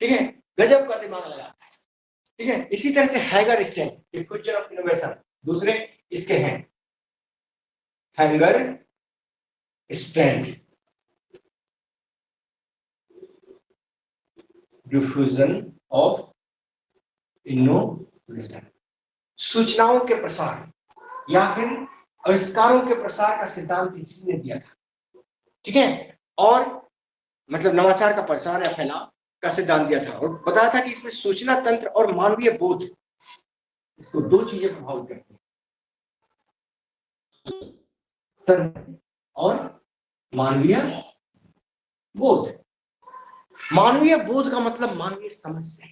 ठीक है। गजब का दिमाग लगाता है, ठीक है। इसी तरह से hugger stand, future of innovation, दूसरे इसके हैं hanger stand, diffusion of innovation, सूचनाओं के प्रसार या फिर आविष्कारों के प्रसार का सिद्धांत इसी ने दिया था, ठीक है। और मतलब नवाचार का प्रसार या फैलाव का सिद्धांत दिया था, और बताया था कि इसमें सूचना तंत्र और मानवीय बोध, इसको दो चीजें प्रभावित करती हैं, तंत्र और मानवीय बोध। मानवीय बोध का मतलब मानवीय समझ से।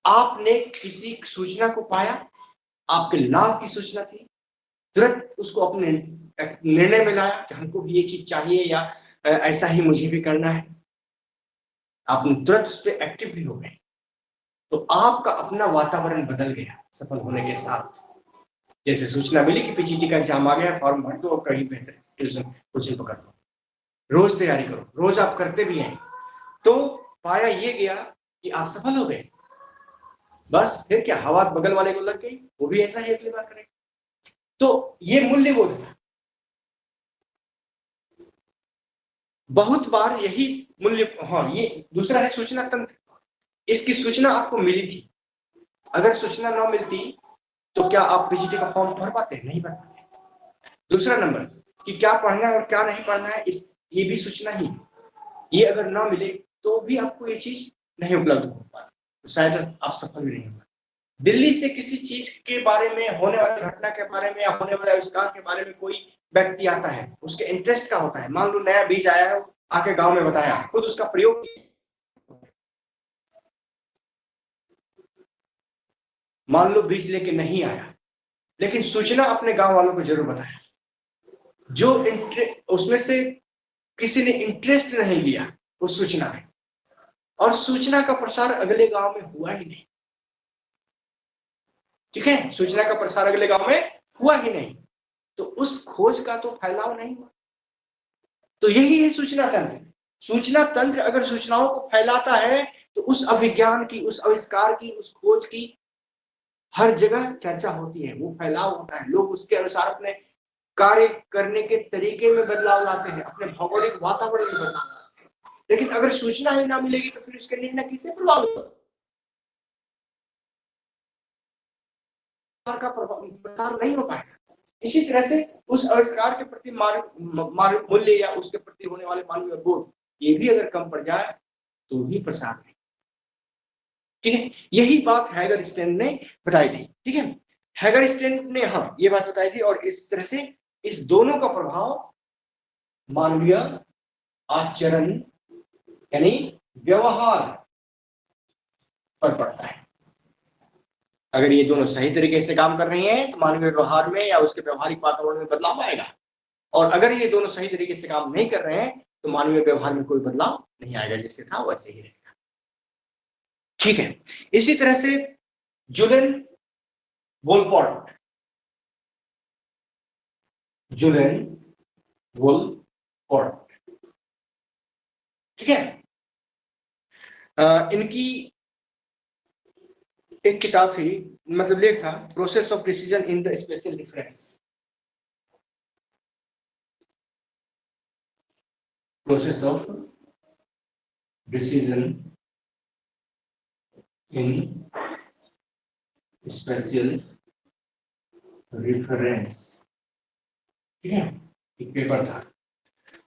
आपने किसी सूचना को पाया, आपके लाभ की सूचना थी, तुरंत उसको अपने निर्णय में लाया कि हमको भी ये चीज चाहिए या ऐसा ही मुझे भी करना है, आप तुरंत उस पर एक्टिव भी हो गए, तो आपका अपना वातावरण बदल गया सफल होने के साथ। जैसे सूचना मिली कि पीजीटी का एग्जाम आ गया, फॉर्म भर दो और कहीं बेहतर ट्यूशन कोचिंग पकड़ लो, रोज तैयारी करो, रोज आप करते भी हैं, तो पाया ये गया कि आप सफल हो गए। बस फिर क्या, हवा बगल वाले को लग गई, वो भी ऐसा ही अगली बार करेगा। तो ये मूल्यबोध था। बहुत बार यही मूल्य, ये दूसरा है सूचना तंत्र। इसकी सूचना आपको मिली थी, अगर सूचना ना मिलती तो क्या आप पीजीटी का फॉर्म भर पाते? नहीं भर पाते। दूसरा नंबर कि क्या पढ़ना है और क्या नहीं पढ़ना है, इस ये भी सूचना ही, ये अगर ना मिले तो भी आपको ये चीज नहीं उपलब्ध हो पाती, तो शायद आप सफल भी नहीं हो पाते। दिल्ली से किसी चीज के बारे में, होने वाली घटना के बारे में या होने वाले आविष्कार के बारे में कोई व्यक्ति आता है, उसके इंटरेस्ट का होता है। मान लो नया बीज आया है, आके गांव में बताया, खुद उसका प्रयोग, मान लो बीज लेके नहीं आया लेकिन सूचना अपने गांव वालों को जरूर बताया, जो उसमें से किसी ने इंटरेस्ट नहीं लिया उस सूचना में, और सूचना का प्रसार अगले गांव में हुआ ही नहीं, ठीक है। सूचना का प्रसार अगले गांव में हुआ ही नहीं, तो उस खोज का तो फैलाव नहीं हुआ। तो यही है सूचना तंत्र। सूचना तंत्र अगर सूचनाओं को फैलाता है तो उस अभिज्ञान की, उस आविष्कार की, उस खोज की हर जगह चर्चा होती है, वो फैलाव होता है, लोग उसके अनुसार अपने कार्य करने के तरीके में बदलाव लाते हैं, अपने भौगोलिक वातावरण में बदलाव लाते हैं। लेकिन अगर सूचना ही ना मिलेगी तो फिर उसके निर्णय किससे प्रभावित होगा? का प्रचार नहीं हो पाएगा। इसी तरह से उस आविष्कार के प्रति मूल्य या उसके प्रति होने वाले मानवीय बोध ये भी अगर कम पड़ जाए तो भी प्रसार नहीं। ठीक है, यही बात हैगरस्टेन ने बताई थी। ठीक है, हैगरस्टेन ने हाँ ये बात बताई थी, और इस तरह से इस दोनों का प्रभाव मानवीय आचरण यानी व्यवहार पर पड़ता है। अगर ये दोनों सही तरीके से काम कर रही हैं तो मानवीय व्यवहार में या उसके व्यवहारिक वातावरण में बदलाव आएगा, और अगर ये दोनों सही तरीके से काम नहीं कर रहे हैं तो मानवीय व्यवहार में कोई बदलाव नहीं आएगा, जैसे था वैसे ही रहेगा। ठीक है, इसी तरह से जुलेन वोलपोर्ट, जुलेन वोलपोर्ट, ठीक है, इनकी एक किताब थी, मतलब लेख था, process of decision in the special difference. Process of decision in special reference, ठीक है, एक पेपर था।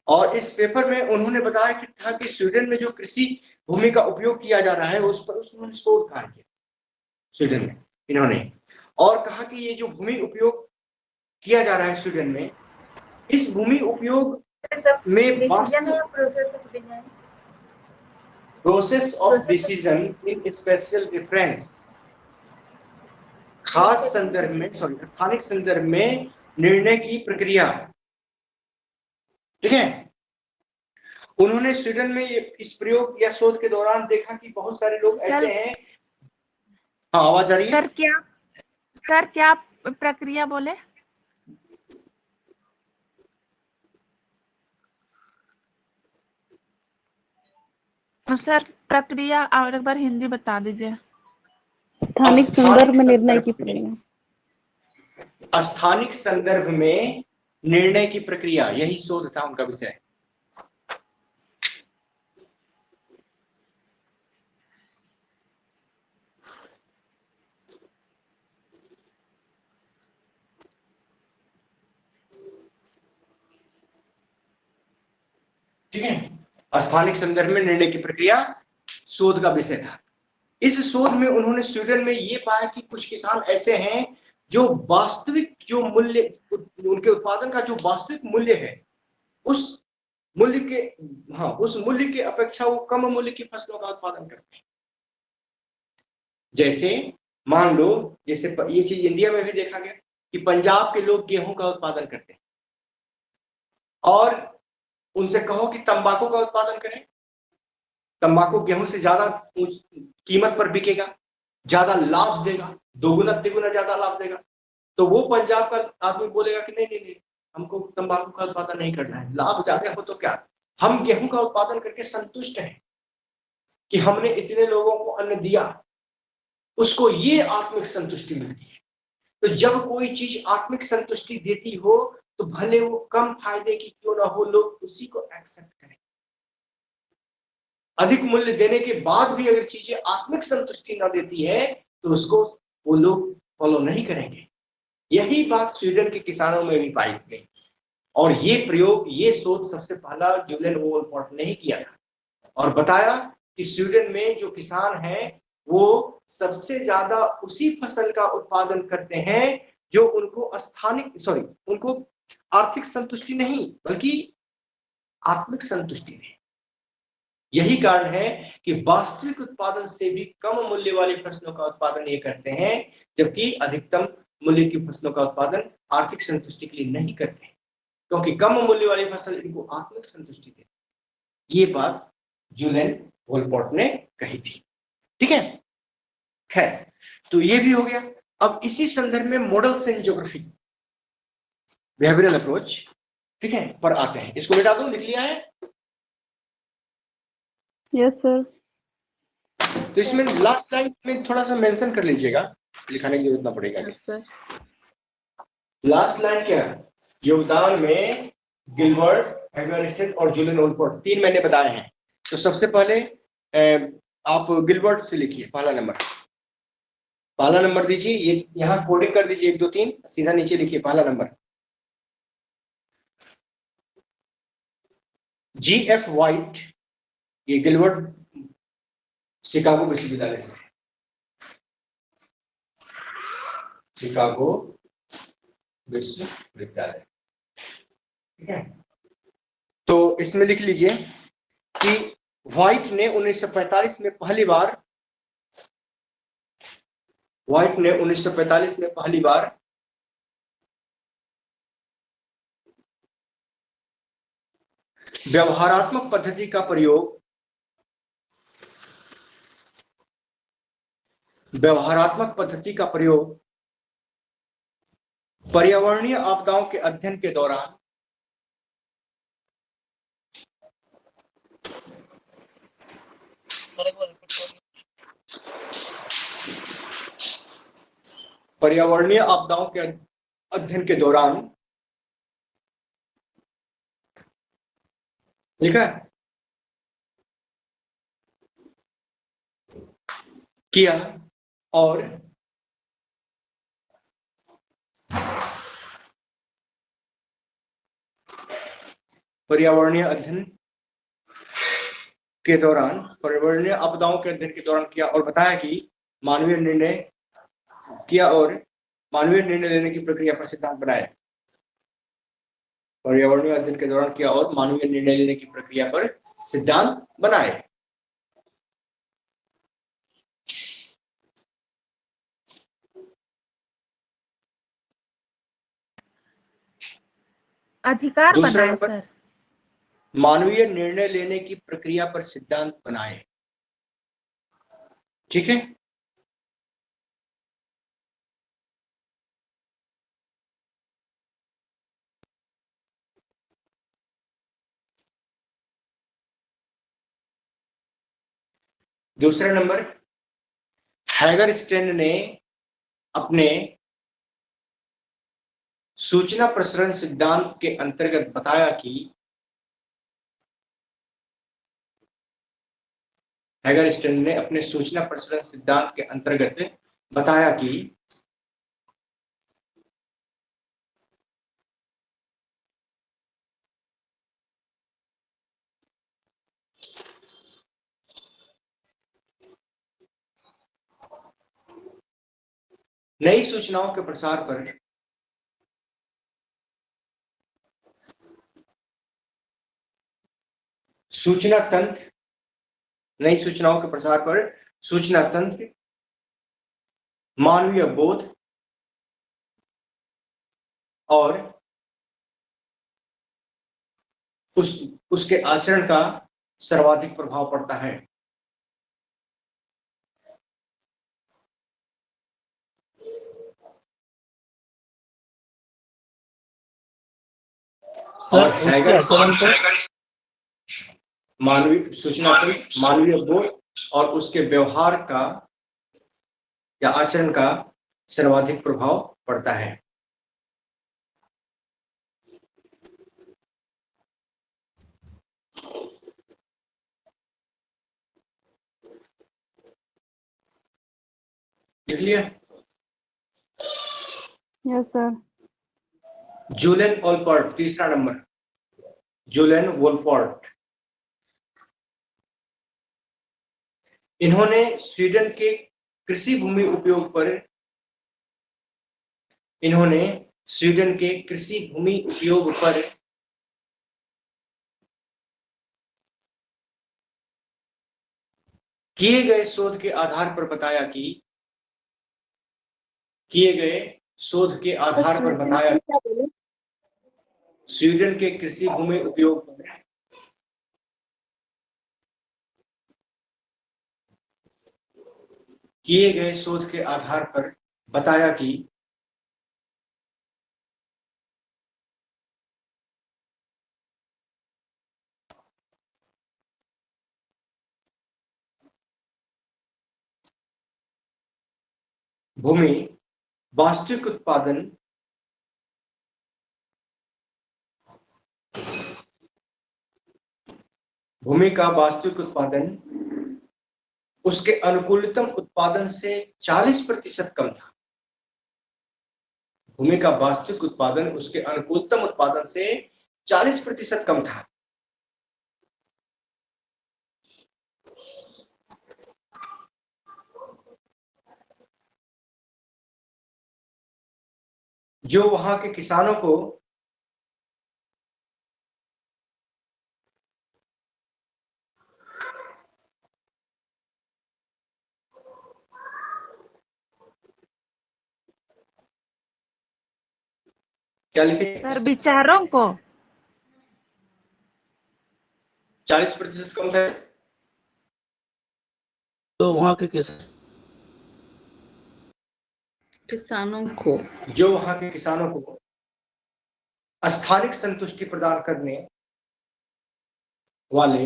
और इस पेपर में उन्होंने बताया कि था कि स्वीडन में जो कृषि भूमि का उपयोग किया जा रहा है उस पर उन्होंने शोध कार्य किया स्वीडन में इन्होंने, और कहा कि ये जो भूमि उपयोग किया जा रहा है स्वीडन में, इस भूमि उपयोग में process of decision in special difference, खास संदर्भ में, स्थानिक संदर्भ में निर्णय की प्रक्रिया। ठीक है, उन्होंने स्वीडन में इस प्रयोग या शोध के दौरान देखा कि बहुत सारे लोग ऐसे हैं। हाँ, आवाज आ रही है? सर क्या प्रक्रिया बोले? सर प्रक्रिया और एक बार हिंदी बता दीजिए। स्थानिक संदर्भ में निर्णय की प्रक्रिया। स्थानिक संदर्भ में निर्णय की प्रक्रिया, यही शोध था उनका विषय। ठीक है, स्थानिक संदर्भ में निर्णय की प्रक्रिया शोध का विषय था। इस शोध में उन्होंने स्वीडन में ये पाया कि कुछ किसान ऐसे हैं जो वास्तविक जो मूल्य, उनके उत्पादन का जो वास्तविक मूल्य है, उस मूल्य के अपेक्षा वो कम मूल्य की फसलों का उत्पादन करते हैं। जैसे मान लो, जैसे ये चीज इंडिया में भी देखा गया कि पंजाब के लोग गेहूं का उत्पादन करते हैं, और उनसे कहो कि तंबाकू का उत्पादन करें, तंबाकू गेहूं से ज्यादा कीमत पर बिकेगा, ज्यादा लाभ देगा, दोगुना तिगुना ज्यादा लाभ देगा, तो वो पंजाब का आदमी बोलेगा कि नहीं नहीं नहीं, हमको तंबाकू का उत्पादन नहीं करना है, लाभ ज्यादा हो तो क्या, हम गेहूं का उत्पादन करके संतुष्ट हैं कि हमने इतने लोगों को अन्न दिया, उसको ये आत्मिक संतुष्टि मिलती है। तो जब कोई चीज आत्मिक संतुष्टि देती हो तो भले वो कम फायदे की क्यों ना हो, लोग उसी को एक्सेप्ट करें। अधिक मूल्य देने के बाद भी अगर चीजें आत्मिक संतुष्टि ना देती है तो उसको वो लोग फॉलो नहीं करेंगे। यही बात स्वीडन के किसानों में भी पाई गई, और ये प्रयोग, ये शोध सबसे पहला जुलेन वोलपोर्ट ने ही किया था, और बताया कि स्वीडन में जो किसान हैं वो सबसे ज्यादा उसी फसल का उत्पादन करते हैं जो उनको उनको आर्थिक संतुष्टि नहीं बल्कि आत्मिक संतुष्टि दे। यही कारण है कि वास्तविक उत्पादन से भी कम मूल्य वाली फसलों का उत्पादन ये करते हैं, जबकि अधिकतम मूल्य की फसलों का उत्पादन आर्थिक संतुष्टि के लिए नहीं करते हैं, क्योंकि कम मूल्य वाली फसल इनको आत्मिक संतुष्टि देती। ये बात जुलेन वोलपोर्ट ने कही थी। ठीक है, खैर, तो ये भी हो गया। अब इसी संदर्भ में models in geography, behavioural approach, ठीक है, पर आते हैं। इसको मिटा दूं, लिख लिया है? Yes sir. तो इसमें लास्ट लाइन में थोड़ा सा मेंशन कर लीजिएगा, लिखाने की जरूरत ना पड़ेगा। Yes sir. लास्ट लाइन क्या है? योगदान में गिलबर्ट, एग्नेस्टन और जूलियन ओलपोर्ट, 3 मैंने बताए हैं। तो सबसे पहले आप गिलबर्ट से लिखिए, पहला नंबर दीजिए। ये यहाँ कोडिंग कर दीजिए 1 2 3, सीधा नीचे लिखिए पहला नंबर। G.F. वाइट, ये गिलबर्ट शिकागो विश्वविद्यालय से, शिकागो विश्वविद्यालय, ठीक है। तो इसमें लिख लीजिए कि व्हाइट ने 1945 में पहली बार व्यवहारात्मक पद्धति का प्रयोग पर्यावरणीय आपदाओं के अध्ययन के दौरान लिखा है, किया और पर्यावरणीय आपदाओं के अध्ययन के दौरान किया और बताया कि मानवीय निर्णय लेने की प्रक्रिया पर सिद्धांत बनाए। पर्यावरणीय अध्ययन के दौरान किया और मानवीय निर्णय लेने की प्रक्रिया पर सिद्धांत बनाए। अधिकार दूसरा बनाए नंबर, सर। मानवीय निर्णय लेने की प्रक्रिया पर सिद्धांत बनाए, ठीक है। दूसरा नंबर, हैगरस्टेन ने अपने सूचना प्रसरण सिद्धांत के अंतर्गत बताया कि हैगरस्टेन ने अपने सूचना प्रसरण सिद्धांत के अंतर्गत बताया कि नई सूचनाओं के प्रसार पर सूचना तंत्र मानवीय बोध और उसके आचरण का सर्वाधिक प्रभाव पड़ता है। और मानवीय बोध और उसके व्यवहार का या आचरण का सर्वाधिक प्रभाव पड़ता है। लिख लिया? Yes sir. जूलियन ओलपोर्ट, तीसरा नंबर, जूलियन ओलपोर्ट, इन्होंने स्वीडन के कृषि भूमि उपयोग पर किए गए शोध के आधार पर बताया कि स्वीडन के कृषि भूमि उपयोग पर किए गए शोध के आधार पर बताया कि भूमि वास्तविक उत्पादन भूमि का वास्तविक उत्पादन उसके अनुकूलतम उत्पादन से 40% कम था। भूमि का वास्तविक उत्पादन उसके अनुकूलतम उत्पादन से 40% कम था। जो वहां के किसानों को क्या लिखे सर विचारों को 40% कम था। तो वहाँ के किसानों को जो वहां के किसानों को स्थानिक संतुष्टि प्रदान करने वाले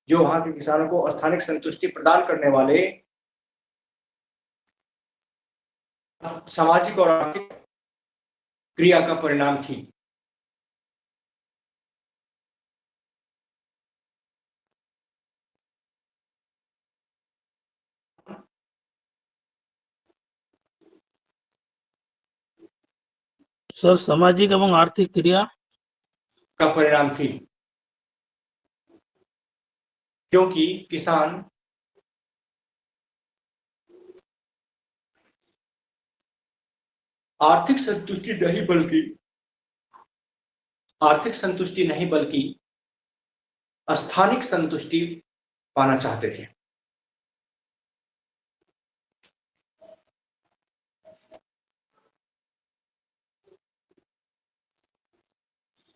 जो वहां के किसानों को स्थानिक संतुष्टि प्रदान करने वाले सामाजिक और आर्थिक क्रिया का परिणाम थी। सर सामाजिक एवं आर्थिक क्रिया का परिणाम थी, क्योंकि किसान आर्थिक संतुष्टि नहीं बल्कि स्थानिक संतुष्टि पाना चाहते थे।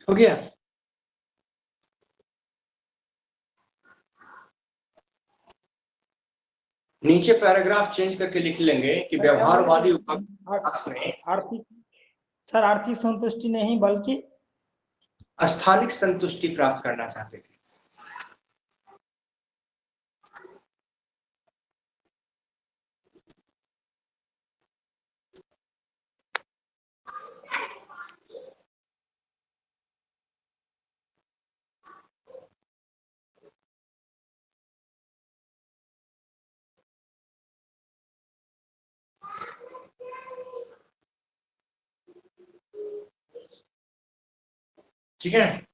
हो गया। नीचे पैराग्राफ चेंज करके लिख लेंगे कि व्यवहारवादी उपन्यास में आर्थिक संतुष्टि नहीं बल्कि स्थानिक संतुष्टि प्राप्त करना चाहते थे। ठीक है।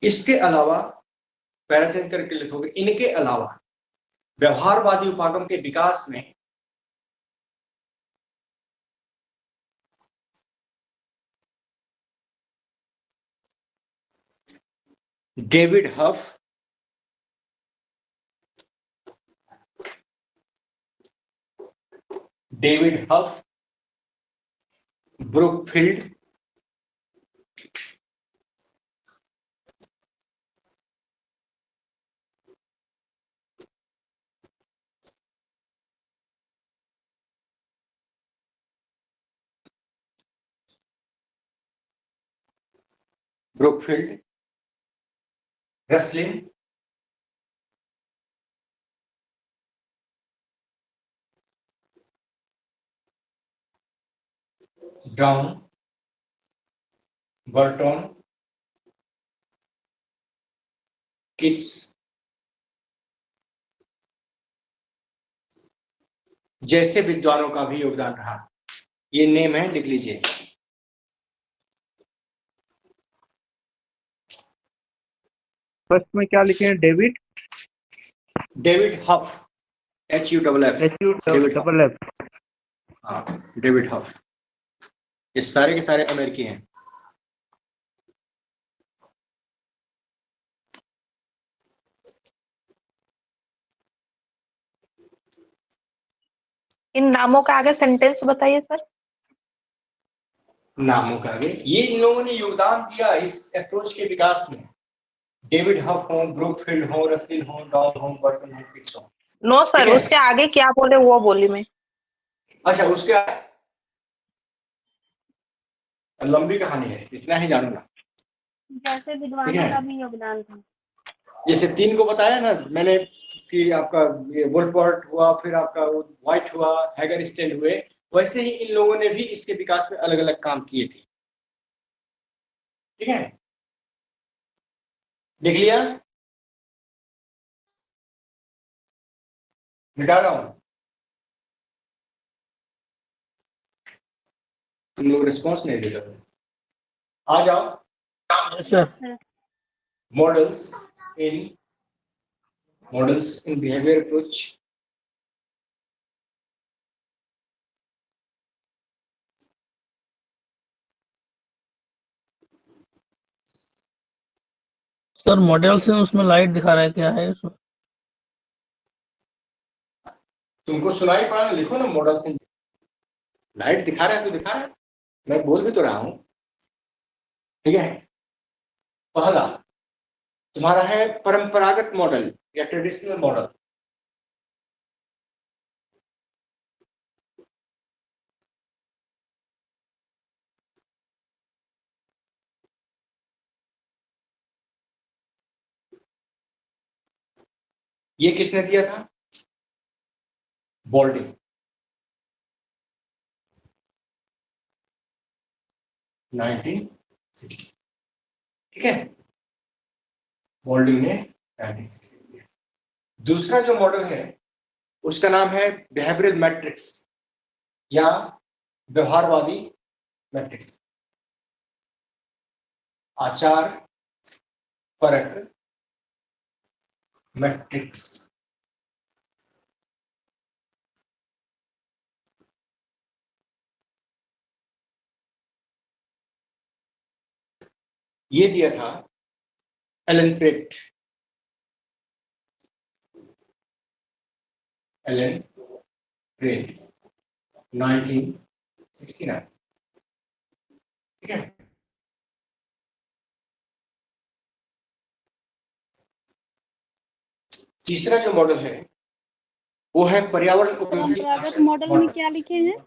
इसके अलावा पैरा चेंज करके लिखोगे, इनके अलावा व्यवहारवादी उपागम के विकास में David Huff, Brookfield, Roslin, Brown, Burton, Kates जैसे विद्वानों का भी योगदान रहा। ये नेम है, लिख लीजिए। फर्स्ट में क्या लिखे हैं? David Huff, HUFF। हाँ, डेविड हफ। ये सारे के सारे अमेरिकी हैं। इन नामों का आगे सेंटेंस बताइए सर। नामों का आगे, ये इन लोगों ने योगदान दिया इस अप्रोच के विकास में। डेविड हफ हो, ब्रुकफील्ड हो, रसलिन हो, डॉल हो, बर्टन हो, किट्स हो। नो सर, उसके आगे क्या बोले वो बोली मैं। अच्छा, उसके लंबी कहानी है, इतना ही जानूंगा। जैसे विद्वानों का भी योगदान था। जैसे 3 को बताया ना मैंने कि आपका ये वोल्फर्ट हुआ, फिर आपका व्हाइट हुआ, हैगरस्टेल हुए, वैसे ही इन लोगों ने भी इसके विकास में अलग अलग काम किए थे। ठीक है, देख लिया, मिटा रहा हूं, तुम लोग रिस्पॉन्स नहीं दे रहे, आ जाओ। Yes sir. Models in behaviour approach. Sir model से उसमें लाइट दिखा रहा है, क्या है उसमें? तुमको सुनाई पड़ा ना, लिखो ना मॉडल से लाइट दिखा रहा है तो दिखा रहा है, मैं बोल भी तो रहा हूं। ठीक है, पहला तुम्हारा है परंपरागत मॉडल या ट्रेडिशनल मॉडल। ये किसने दिया था? बॉल्डिंग। 1960। ठीक है, बॉल्डिंग ने 1960 दिया। दूसरा जो मॉडल है उसका नाम है बिहेवियरल मैट्रिक्स या व्यवहारवादी मैट्रिक्स, आचार परक मैट्रिक्स। ये दिया था एलन पेट, एलन पेट 1969। ठीक है, तीसरा जो मॉडल है वो है पर्यावरण उपयोगी परंपरागत मॉडल में क्या लिखे हैं?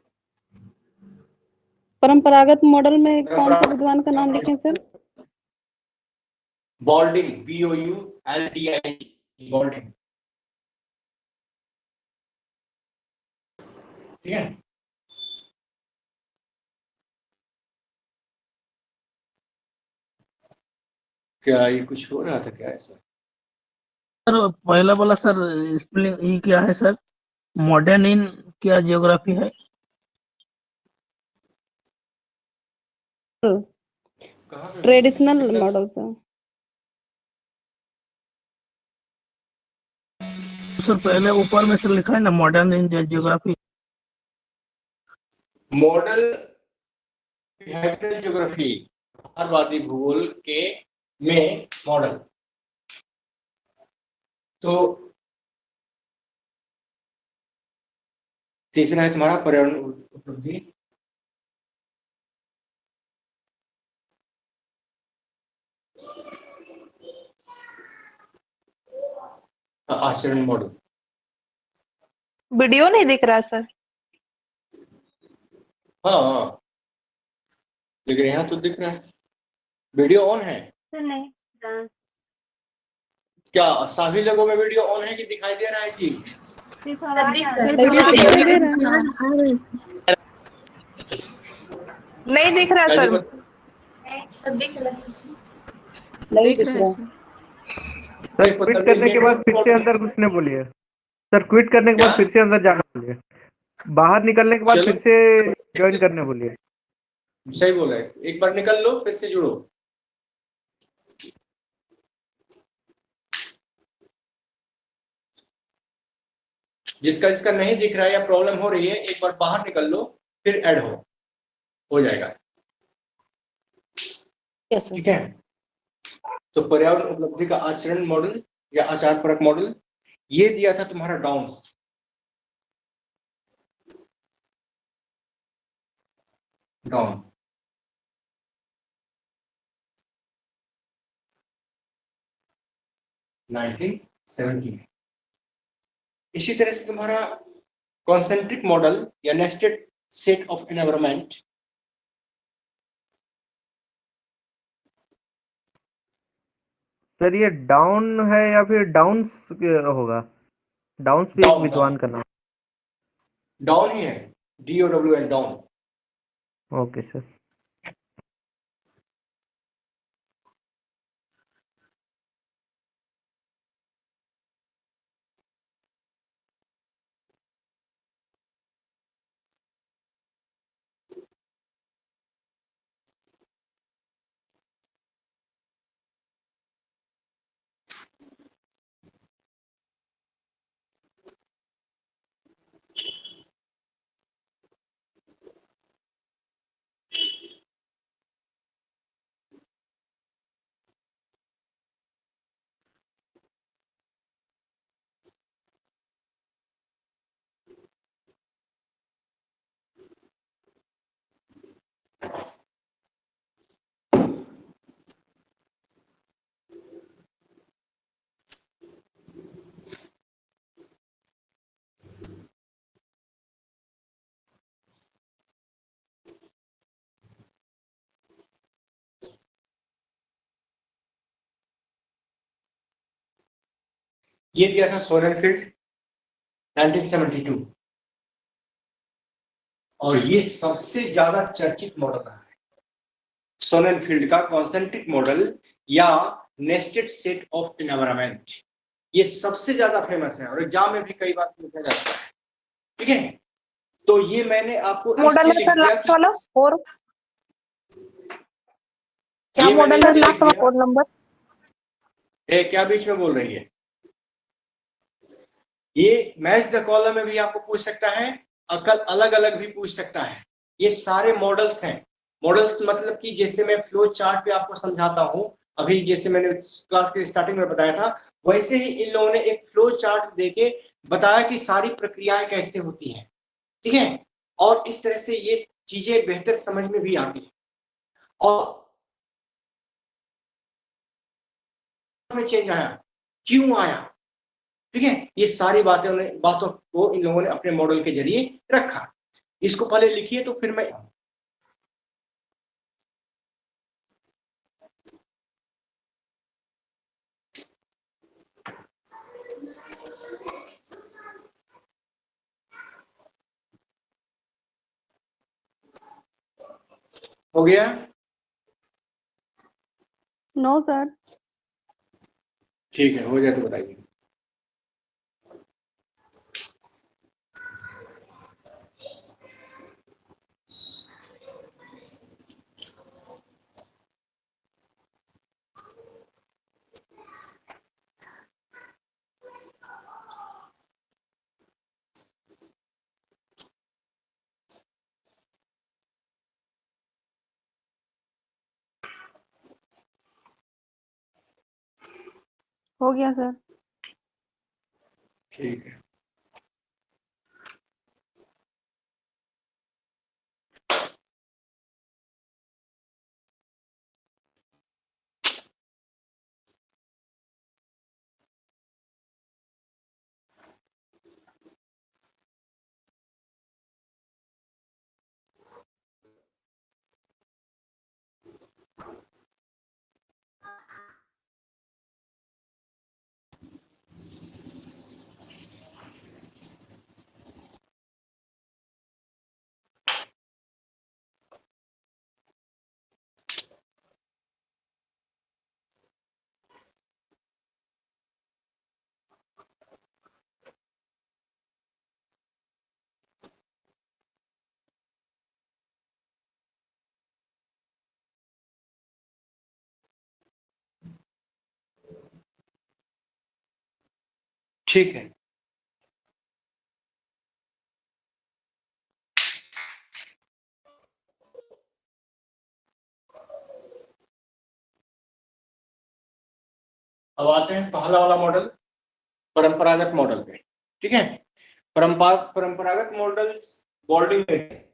परंपरागत मॉडल में कौन से विद्वान का नाम लिखे सर? बॉल्डिंग, BOULDING, बॉल्डिंग। ठीक है, क्या ये कुछ हो रहा था क्या ऐसा? सर पहला वाला सर स्पेलिंग ये क्या है सर? मॉडर्न इन क्या जियोग्राफी है? कहाँ पे? Traditional model sir. सर पहले ऊपर में सर लिखा है ना मॉडर्न इन जियोग्राफी। मॉडल बिहेवियरल ज्योग्राफी, व्यवहारवादी भूगोल के में मॉडल। तो तीसरा है तुम्हारा पर्यावरण उपलब्धि, आचरण मॉडल। वीडियो नहीं दिख रहा सर? हाँ दिख रहे हैं, तो दिख रहा है, वीडियो ऑन है नहीं। क्या? सभी जगहों में वीडियो ऑन है कि दिखाई दे रहा है जी? नहीं दिख रहा सर। नहीं दिख रहा। सर क्विट करने के बाद फिर से अंदर घुसने बोलिए। सर क्विट करने के बाद फिर से अंदर जाना बोलिए। बाहर निकलने के बाद फिर से ज्वाइन करने बोलिए। सही बोला है, एक बार निकल लो फिर से जुड़ो। जिसका जिसका नहीं दिख रहा है या प्रॉब्लम हो रही है, एक बार बाहर निकल लो फिर ऐड हो जाएगा। ठीक है, तो पर्यावरण उपलब्धि का आचरण मॉडल या आचार परक मॉडल ये दिया था तुम्हारा डाउन्स। डाउन 1970। इसी तरह से तुम्हारा कॉन्सेंट्रिक मॉडल या nested set of environment, sir ये डाउन है या फिर डाउन्स होगा? डाउन्स भी एक डाउन विद्वान का नाम। डाउन ही है, DOWN डाउन। Okay sir. ये दिया था सोरेनफील्ड 1972, और ये सबसे ज्यादा चर्चित मॉडल रहा है, सोरेनफील्ड का कॉन्सेंट्रिक मॉडल या नेस्टेड सेट ऑफ एनवायरनमेंट। ये सबसे ज्यादा फेमस है और एग्जाम में भी कई बार पूछा जाता है। ठीक है, तो ये मैंने आपको मॉडल इसलिए है लिख सर दिया लास्ट कि वाला? और क्या ये मैंने मॉडल है इसलिए लास्ट लिख वाला दिया। Code number? क्या बीच में बोल रही है? ये मैच द कॉलम में भी आपको पूछ सकता है, अकल अलग अलग भी पूछ सकता है। ये सारे मॉडल्स हैं। मॉडल्स मतलब कि जैसे मैं फ्लो चार्ट पे आपको समझाता हूं, अभी जैसे मैंने क्लास के स्टार्टिंग में बताया था, वैसे ही इन लोगों ने एक फ्लो चार्ट देके बताया कि सारी प्रक्रियाएं कैसे होती हैं। ठीक है, और इस तरह से ये चीजें बेहतर समझ में भी आती है। और में चेंज आया, क्यों आया? ठीक है, ये सारी बातों को इन लोगों ने अपने मॉडल के जरिए रखा। इसको पहले लिखिए तो फिर मैं हो गया। No sir. ठीक है, हो जाए तो बताइए। हो गया सर। ठीक है, ठीक है। अब आते हैं पहला वाला मॉडल, परंपरागत मॉडल पे। ठीक है, परंपरागत मॉडल्स बोल्डिंग में,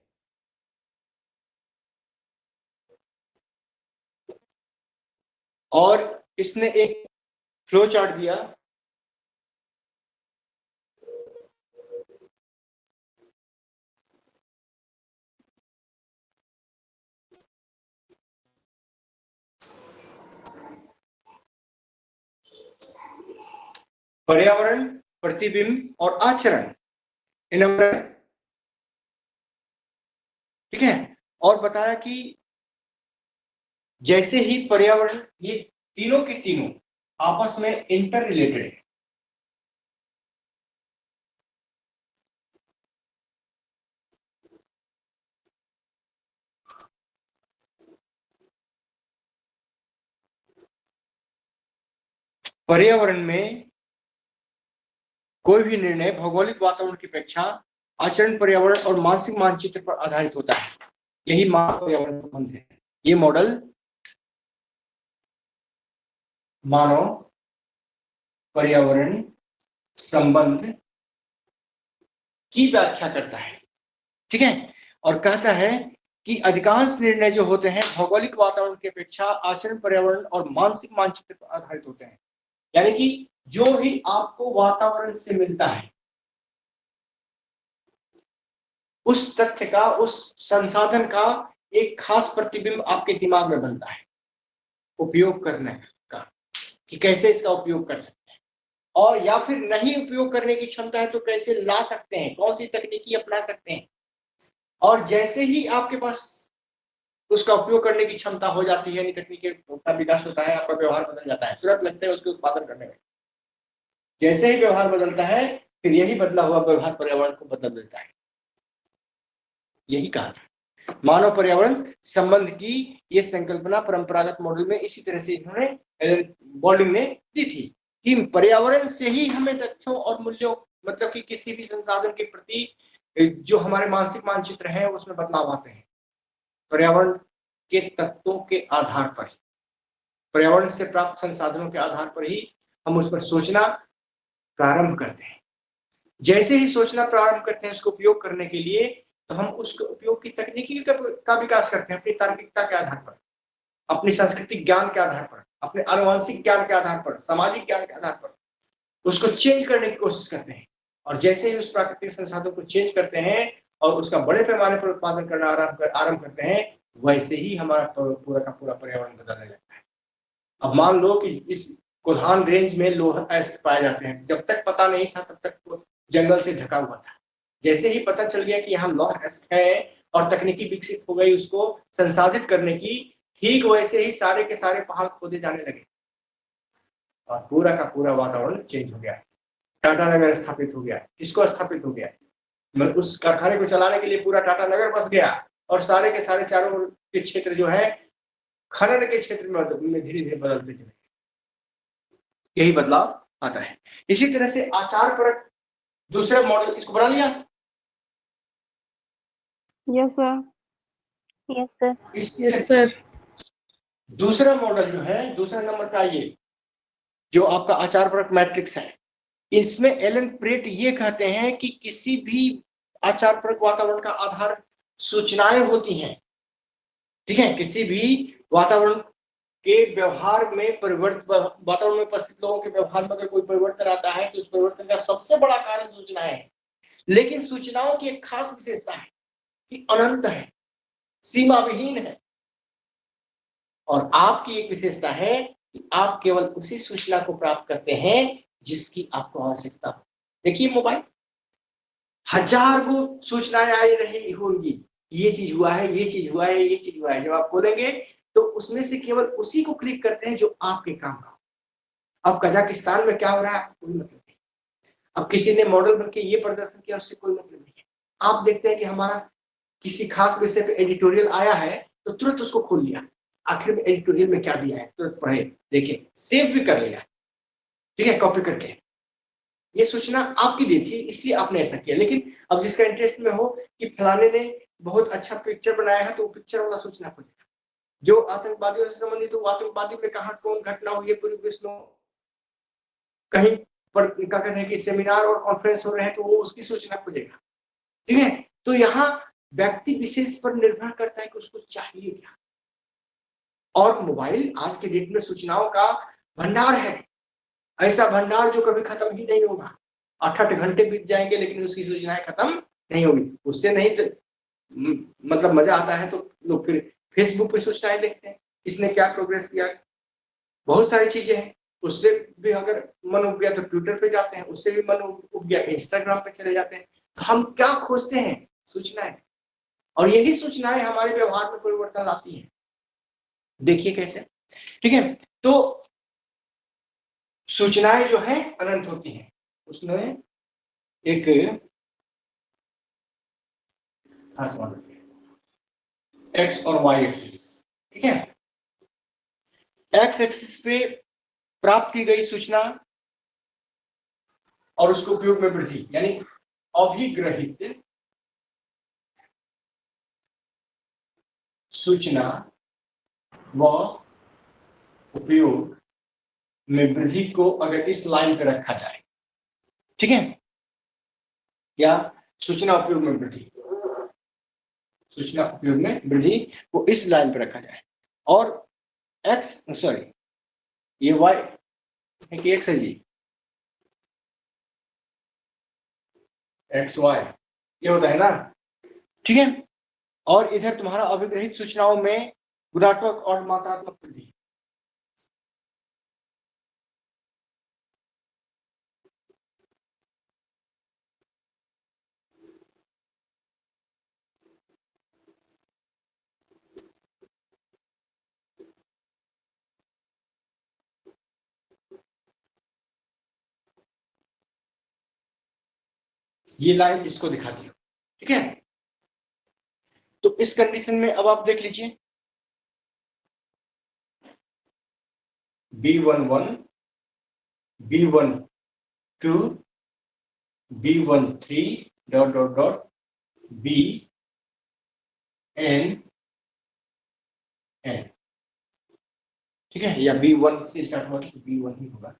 और इसने एक फ्लो चार्ट दिया। पर्यावरण, प्रतिबिंब और आचरण, ठीक है। और बताया कि जैसे ही पर्यावरण, ये तीनों के तीनों आपस में इंटर रिलेटेड है। पर्यावरण में कोई भी निर्णय भौगोलिक वातावरण की अपेक्षा आचरण, पर्यावरण और मानसिक मानचित्र पर आधारित होता है। यही मानव पर्यावरण संबंध है। ये मॉडल मानव पर्यावरण संबंध की व्याख्या करता है, ठीक है। और कहता है कि अधिकांश निर्णय जो होते हैं भौगोलिक वातावरण की अपेक्षा आचरण, पर्यावरण और मानसिक मानचित्र पर आधारित होते हैं। यानी कि जो भी आपको वातावरण से मिलता है, उस तथ्य का, उस संसाधन का एक खास प्रतिबिंब आपके दिमाग में बनता है उपयोग करने का, कि कैसे इसका उपयोग कर सकते हैं, और या फिर नहीं उपयोग करने की क्षमता है तो कैसे ला सकते हैं, कौन सी तकनीकी अपना सकते हैं। और जैसे ही आपके पास उसका उपयोग करने की क्षमता हो जाती है, तकनीकी का विकास होता है, आपका व्यवहार बदल जाता है, तुरंत लगता है उसके उत्पादन करने में। जैसे ही व्यवहार बदलता है, फिर यही बदला हुआ व्यवहार पर्यावरण को बदल देता है। यही कहा था। मानव पर्यावरण संबंध की ये संकल्पना परंपरागत मॉडल में इसी तरह से इन्होंने बॉल्डिंग ने दी थी कि पर्यावरण से ही हमें तथ्यों और मूल्यों, मतलब कि किसी भी संसाधन के प्रति जो हमारे मानसिक मानचित्र है उसमें बदलाव आते हैं। पर्यावरण के तत्वों के आधार पर, पर्यावरण से प्राप्त संसाधनों के आधार पर ही हम उस पर सोचना प्रारंभ करते हैं। जैसे ही सोचना प्रारंभ करते हैं उसको उपयोग करने के लिए, तो हम उसके उपयोग की तकनीकी का विकास करते हैं अपनी तार्किकता के आधार पर, अपनी सांस्कृतिक ज्ञान के आधार पर, अपने आनुवंशिक ज्ञान के आधार पर, सामाजिक ज्ञान के आधार पर उसको चेंज करने की कोशिश करते हैं। और जैसे ही उस प्राकृतिक संसाधन को चेंज करते हैं और उसका बड़े पैमाने पर उत्पादन करना आरंभ करते हैं, वैसे ही हमारा पूरा का पूरा पर्यावरण बदलने लगता है। अब मान लो कि इस कोल्हान रेंज में लोहा अयस्क पाए जाते हैं। जब तक पता नहीं था तब तक वो जंगल से ढका हुआ था। जैसे ही पता चल गया कि यहाँ लौह अयस्क है और तकनीकी विकसित हो गई उसको संसाधित करने की, ठीक वैसे ही सारे के सारे पहाड़ खोदे जाने लगे और पूरा का पूरा वातावरण चेंज हो गया। टाटा नगर स्थापित हो गया। किसको स्थापित हो गया? मतलब उस कारखाने को चलाने के लिए पूरा टाटा नगर बस गया और सारे के सारे चारों के क्षेत्र जो है खनन के क्षेत्र में धीरे धीरे बदलते चले। यही बदलाव आता है। इसी तरह से आचार परक दूसरा मॉडल, इसको बना लिया? Yes sir. Yes sir. Yes sir. दूसरा मॉडल जो है, दूसरा नंबर का, ये जो आपका आचार परक मैट्रिक्स है, इसमें एलन प्रेट ये कहते हैं कि किसी भी आचार परक वातावरण का आधार सूचनाएं होती हैं, ठीक है। किसी भी वातावरण के व्यवहार में वातावरण में उपस्थित लोगों के व्यवहार में अगर कोई परिवर्तन आता है तो उस परिवर्तन का सबसे बड़ा कारण सूचनाएं है। लेकिन सूचनाओं की एक खास विशेषता है कि अनंत है, सीमा विहीन है। और आपकी एक विशेषता है कि आप केवल उसी सूचना को प्राप्त करते हैं जिसकी आपको आवश्यकता हो। देखिए मोबाइल, हजारों सूचनाएं आई रही होंगी, ये चीज हुआ है, ये चीज हुआ है, ये चीज हुआ है। जब आप खोलेंगे तो उसमें से केवल उसी को क्लिक करते हैं जो आपके काम का। अब कजाकिस्तान में क्या हो रहा है कोई मतलब नहीं। अब किसी ने मॉडल बनके ये प्रदर्शन किया, उससे कोई मतलब नहीं है। आप देखते हैं कि हमारा किसी खास विषय पे एडिटोरियल आया है तो तुरंत उसको खोल लिया, आखिर में एडिटोरियल में क्या दिया है तुरंत पढ़े, देखे, सेव भी कर लिया, ठीक है, कॉपी करके। ये सूचना आपकी दी थी इसलिए आपने ऐसा किया। लेकिन अब जिसका इंटरेस्ट में हो कि फलाने ने बहुत अच्छा पिक्चर बनाया है तो वो पिक्चर वाला सूचना खोजेगा। जो आतंकवादियों से संबंधित हो, आतंकवादी में कहाँ कौन घटना हुई है पूरी विश्व, कहीं पर क्या कहते हैं कि सेमिनार और कॉन्फ्रेंस हो रहे हैं तो वो उसकी सूचना खोजेगा, ठीक है। तो यहाँ व्यक्ति विशेष पर निर्भर करता है कि उसको चाहिए क्या। और मोबाइल आज के डेट में सूचनाओं का भंडार है, ऐसा भंडार जो कभी खत्म ही नहीं होगा। 8-8 घंटे बीत जाएंगे लेकिन उसकी सूचनाएं खत्म नहीं होगी। उससे नहीं मतलब मजा आता है तो लोग फिर फेसबुक पे सूचनाएं देखते हैं, इसने क्या प्रोग्रेस किया, बहुत सारी चीजें हैं। उससे भी अगर मन उब गया तो ट्विटर पे जाते हैं, उससे भी मन उब गया इंस्टाग्राम पे चले जाते हैं। तो हम क्या खोजते हैं? सूचनाएं। और यही सूचनाएं हमारे व्यवहार में परिवर्तन लाती हैं। देखिए कैसे, ठीक है। तो सूचनाएं जो है अनंत होती हैं। उसमें एक एक्स और वाई एक्सिस, ठीक है। एक्स एक्सिस पे प्राप्त की गई सूचना और उसके उपयोग में वृद्धि, यानी अभिग्रहित सूचना व उपयोग में वृद्धि को अगर इस लाइन पे रखा जाए, ठीक है, या सूचना उपयोग में वृद्धि, सूचना उपयोग में वृद्धि को इस लाइन पे रखा जाए, और एक्स सॉरी ये वाई है कि एक्स है जी, एक्स वाई ये होता है ना, ठीक है। और इधर तुम्हारा अभिग्रहित सूचनाओं में गुणात्मक और मात्रात्मक वृद्धि। ये लाइन इसको दिखाती है, ठीक है। तो इस कंडीशन में अब आप देख लीजिए B11, B12, B13 dot dot dot BN ठीक है, या B1 से स्टार्ट हुआ तो B1 ही होगा,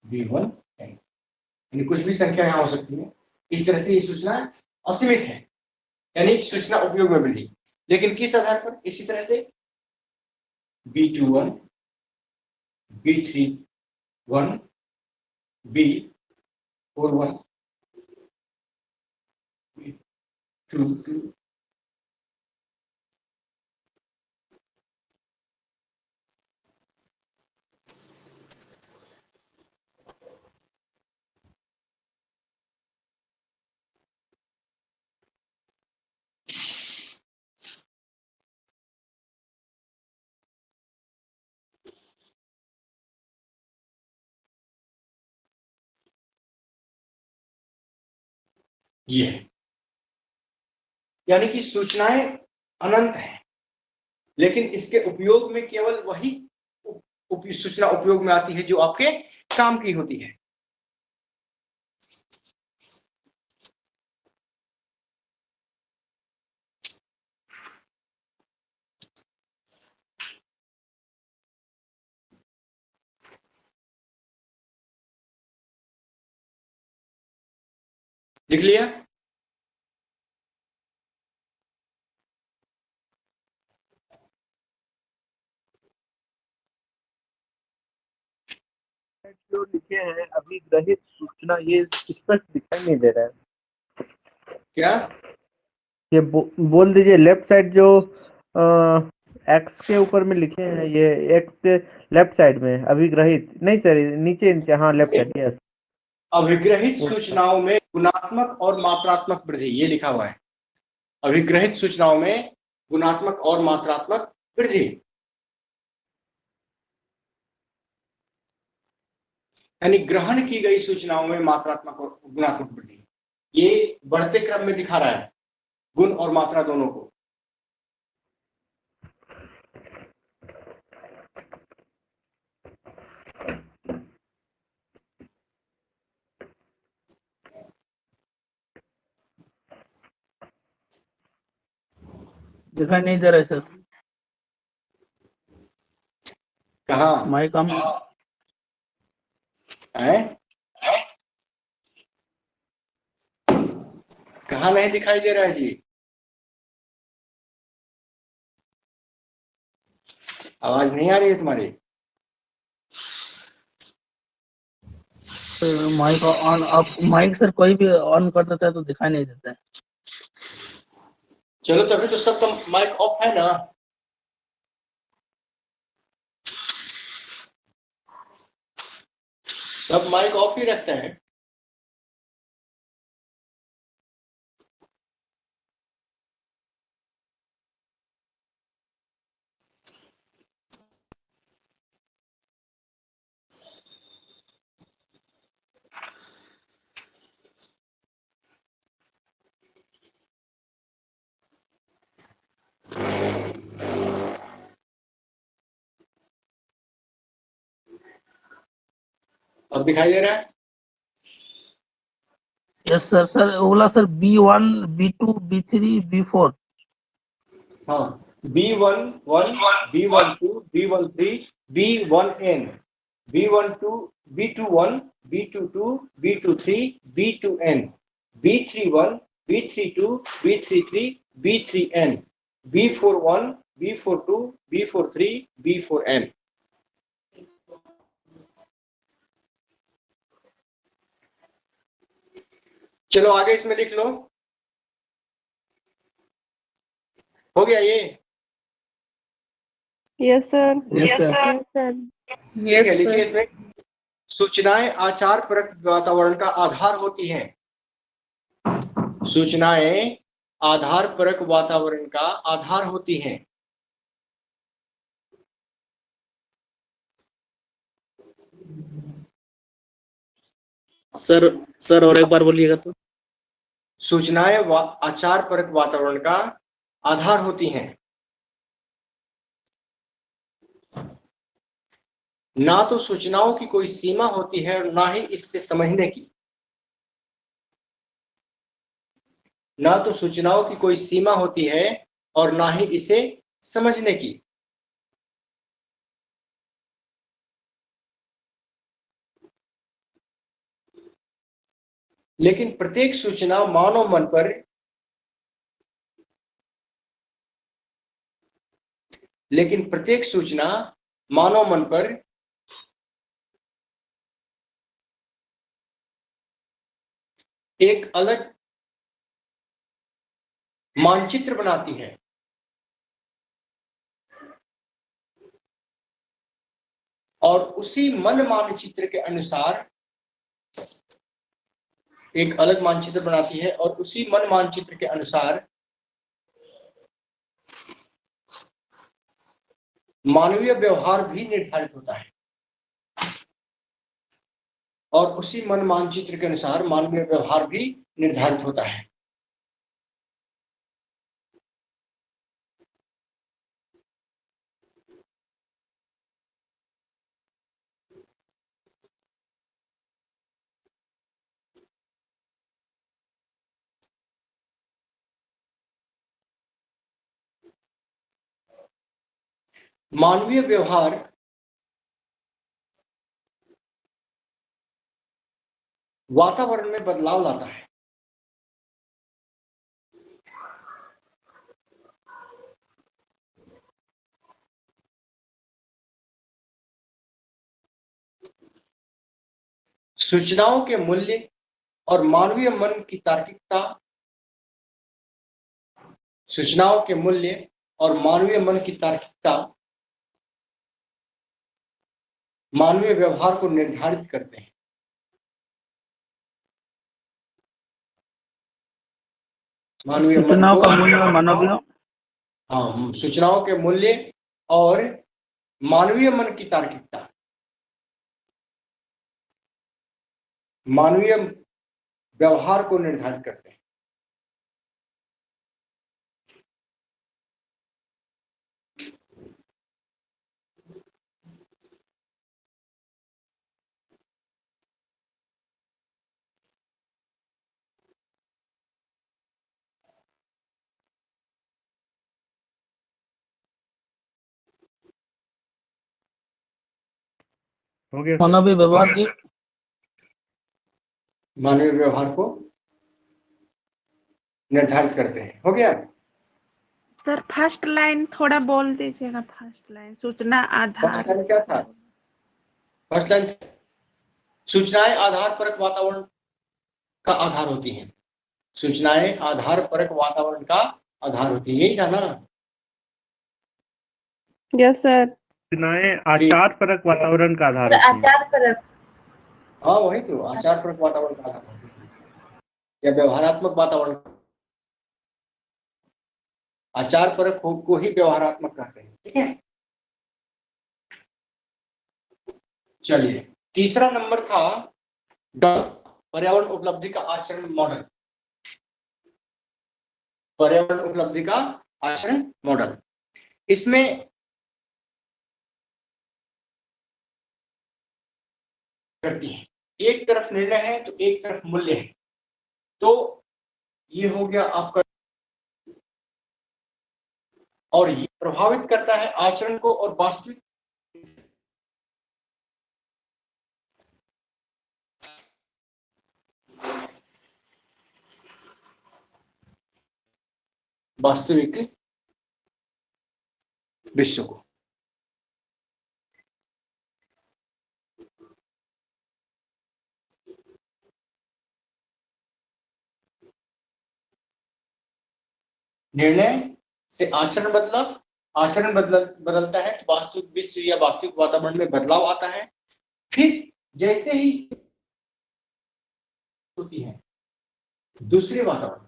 B1 यानी कुछ भी संख्या यहाँ हो सकती है। इस तरह से ये सूचना असीमित है, यानी सूचना उपयोग में वृद्धि, लेकिन किस आधार पर? इसी तरह से B21, B31, B41, B22, ये है। यानी कि सूचनाएं अनंत हैं, लेकिन इसके उपयोग में केवल वही सूचना उपयोग में आती है जो आपके काम की होती है। लिख लिया? जो लिखे हैं अभिग्रहित सूचना, ये स्पष्ट दिखाई नहीं दे रहा है। क्या ये बोल दीजिए, लेफ्ट साइड जो एक्स के ऊपर में लिखे हैं, ये एक्स के लेफ्ट साइड में अभिग्रहित नहीं सर, नीचे नीचे, हाँ लेफ्ट साइड, यस। अभिग्रहित सूचनाओं में गुणात्मक और मात्रात्मक वृद्धि, ये लिखा हुआ है। अभिग्रहित सूचनाओं में गुणात्मक और मात्रात्मक वृद्धि, यानी ग्रहण की गई सूचनाओं में मात्रात्मक और गुणात्मक वृद्धि, ये बढ़ते क्रम में दिखा रहा है, गुण और मात्रा दोनों को। दिखाई नहीं दे रहा है सर। कहाँ माइक ऑन है? कहाँ नहीं दिखाई दे रहा है जी? आवाज नहीं आ रही है तुम्हारी? माइक ऑन, आप माइक सर कोई भी ऑन कर देता है तो दिखाई नहीं देता है। चलो तभी तो सबका माइक ऑफ है ना। सब माइक ऑफ ही रखते हैं। अब दिखाई दे रहा है? Yes sir. सर वो बोला sir B1 B2 B3 B4। हाँ, B11 B12 B13 B1N B12 B21 B22 B23 B2N B31 B32 B33 B3N B41 B42 B43 B4N। चलो आगे इसमें लिख लो। हो गया ये? Yes sir. Yes sir. Yes sir. ठीक है, यस लिखिए सर। इसमें। सूचनाएं आचार परक वातावरण का आधार होती हैं। सूचनाएं आधार परक वातावरण का आधार होती हैं। सर और एक बार बोलिएगा तो। सूचनाएं आचार परक वातावरण का आधार होती हैं। ना तो सूचनाओं की कोई सीमा होती है और ना ही इससे समझने की। ना तो सूचनाओं की कोई सीमा होती है और ना ही इसे समझने की। लेकिन प्रत्येक सूचना मानव मन पर एक अलग मानचित्र बनाती है। और उसी मन मानचित्र के अनुसार एक अलग मानचित्र बनाती है और उसी मन मानचित्र के अनुसार मानवीय व्यवहार भी निर्धारित होता है। और उसी मन मानचित्र के अनुसार मानवीय व्यवहार भी निर्धारित होता है। मानवीय व्यवहार वातावरण में बदलाव लाता है। सूचनाओं के मूल्य और मानवीय मन की तार्किकता मानवीय व्यवहार को निर्धारित करते हैं। सूचनाओं का मूल्य और मानवीय हाँ, सूचनाओं के मूल्य और मानवीय मन की तार्किकता मानवीय व्यवहार को निर्धारित करते हैं। हो गया मानवीय व्यवहार की मानवीय व्यवहार को निर्धारित करते हैं। हो गया? सर फर्स्ट लाइन थोड़ा बोल दीजिएगा। फर्स्ट लाइन सूचना आधार फर्स्ट लाइन क्या था? फर्स्ट लाइन सूचनाएं आधार परक वातावरण का आधार होती हैं। सूचनाएं आधार परक वातावरण का आधार होती है, यही था ना? Yes sir. सूचनाएं आचार परक वातावरण का आधार होती हैं। आचार परक। हाँ वही तो आचार परक वातावरण कहा था या व्यवहारात्मक वातावरण। आचार परक को ही व्यवहारात्मक कहते हैं, ठीक है। चलिए तीसरा नंबर था पर्यावरण उपलब्धि का आचरण मॉडल। पर्यावरण उपलब्धि का आचरण मॉडल, इसमें करती है, एक तरफ निर्णय है तो एक तरफ मूल्य है। तो ये हो गया आपका, और ये प्रभावित करता है आचरण को और वास्तविक विश्व को। निर्णय से आचरण बदला, आचरण बदलता है तो वास्तविक विश्व या वास्तविक वातावरण में बदलाव आता है। फिर जैसे ही होती है दूसरे वातावरण,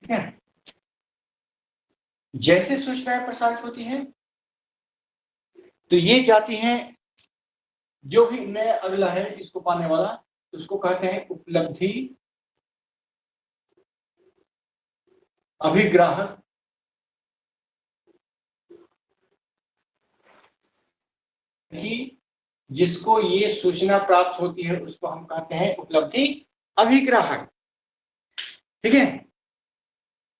ठीक है। जैसे सूचनाएं प्रसारित होती हैं तो ये जाती हैं, जो भी नया अगला है इसको पाने वाला उसको कहते हैं उपलब्धि अभिग्राहक कि जिसको ये सूचना प्राप्त होती है उसको हम कहते हैं उपलब्धि अभिग्राहक, ठीक है।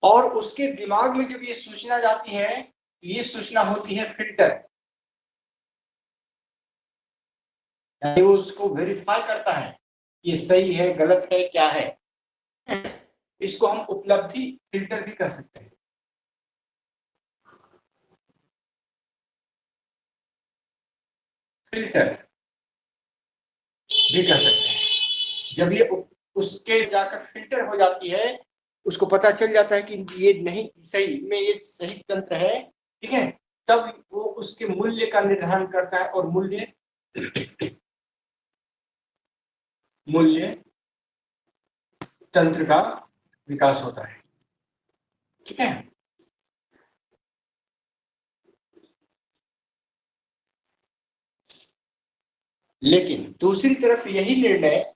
और उसके दिमाग में जब ये सूचना जाती है ये सूचना होती है फिल्टर, यानी वो उसको वेरीफाई करता है ये सही है गलत है क्या है। इसको हम उपलब्धि फिल्टर भी कर सकते हैं। फिल्टर भी कर सकते हैं। जब ये उसके जाकर फिल्टर हो जाती है, उसको पता चल जाता है कि ये नहीं सही में ये सही तंत्र है, ठीक है, तब वो उसके मूल्य का निर्धारण करता है और मूल्य तंत्र का विकास होता है, ठीक है। लेकिन दूसरी तरफ यही निर्णय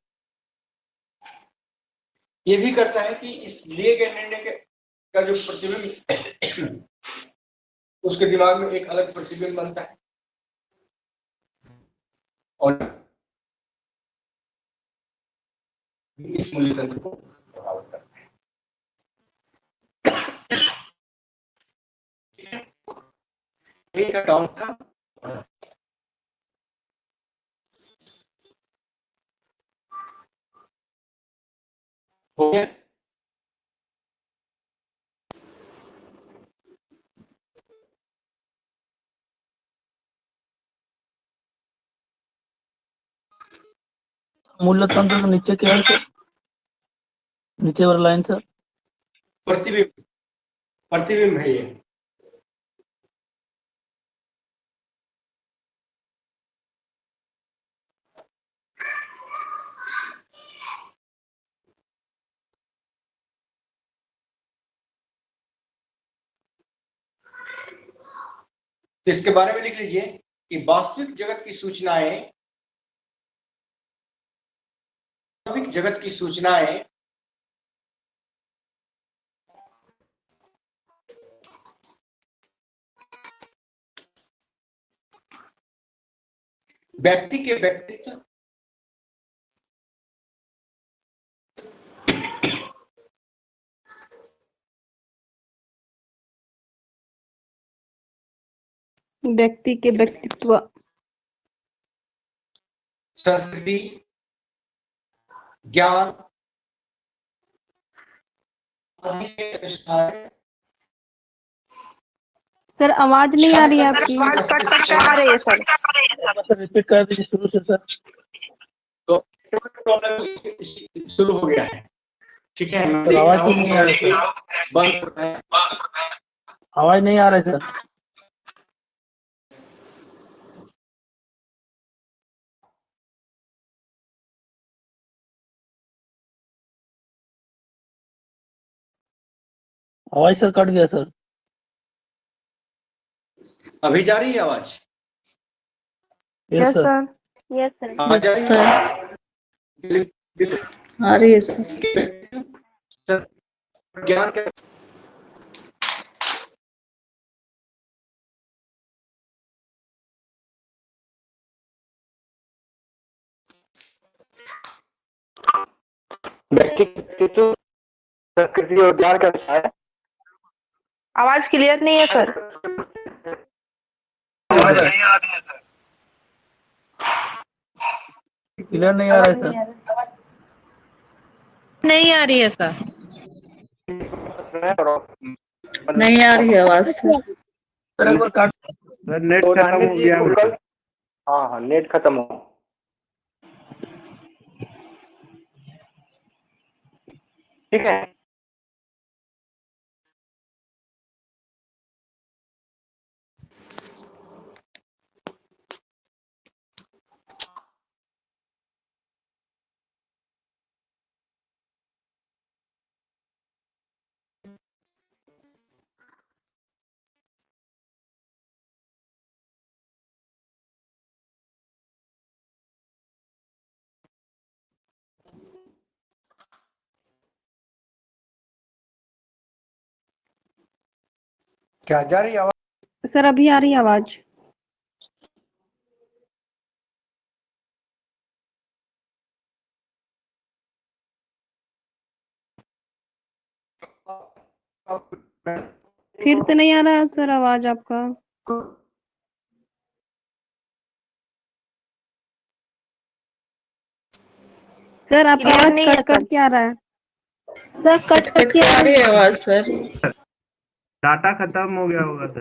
ये भी करता है कि इस लिए गए निर्णय का जो प्रतिबिंब उसके दिमाग में एक अलग प्रतिबिंब बनता है और इस मूल्य तंत्र को प्रभावित करता है। एक अकाउंट था, हो गया। मूल्य तंत्र के नीचे क्या है सर, नीचे वाला लाइन सर? प्रतिबिंब, प्रतिबिंब है ये। तो इसके बारे में लिख लीजिए कि वास्तविक जगत की सूचनाएं, वास्तविक जगत की सूचनाएं व्यक्ति के व्यक्तित्व, व्यक्ति के व्यक्तित्व, संस्कृति, ज्ञान आदि के अनुसार सर आवाज नहीं आ रही है आपकी। आवाज कट कट के आ रही है सर। सर रिपीट कर दीजिए शुरू से सर। तो प्रॉब्लम शुरू हो गया है, ठीक है। सर आवाज ही नहीं आ रही सर, बंद होता है। आवाज नहीं आ रही सर। आवाज सर कट गया सर। अभी जा रही है आवाज? Yes sir. Yes sir. आवाज आ रही सर है? आ रही है सर। ज्ञान के व्यक्तित्व प्रकृति और ज्ञान का विषय है। आवाज क्लियर नहीं है सर। क्लियर नहीं आ रहा है सर। नहीं आ रही है सर। नहीं आ रही है आवाज सर। सर एक बार काट। सर नेट खत्म हो गया है। हाँ हाँ, नेट खत्म हो। ठीक है। क्या जा रही है आवाज? सर अभी आ रही है आवाज। फिर से नहीं आ रहा है सर आवाज आपका। सर आपकी Clear आवाज नहीं है कट कट के आ रहा है। सर कट कट के आ रही है आवाज सर। डाटा खत्म हो गया होगा सर।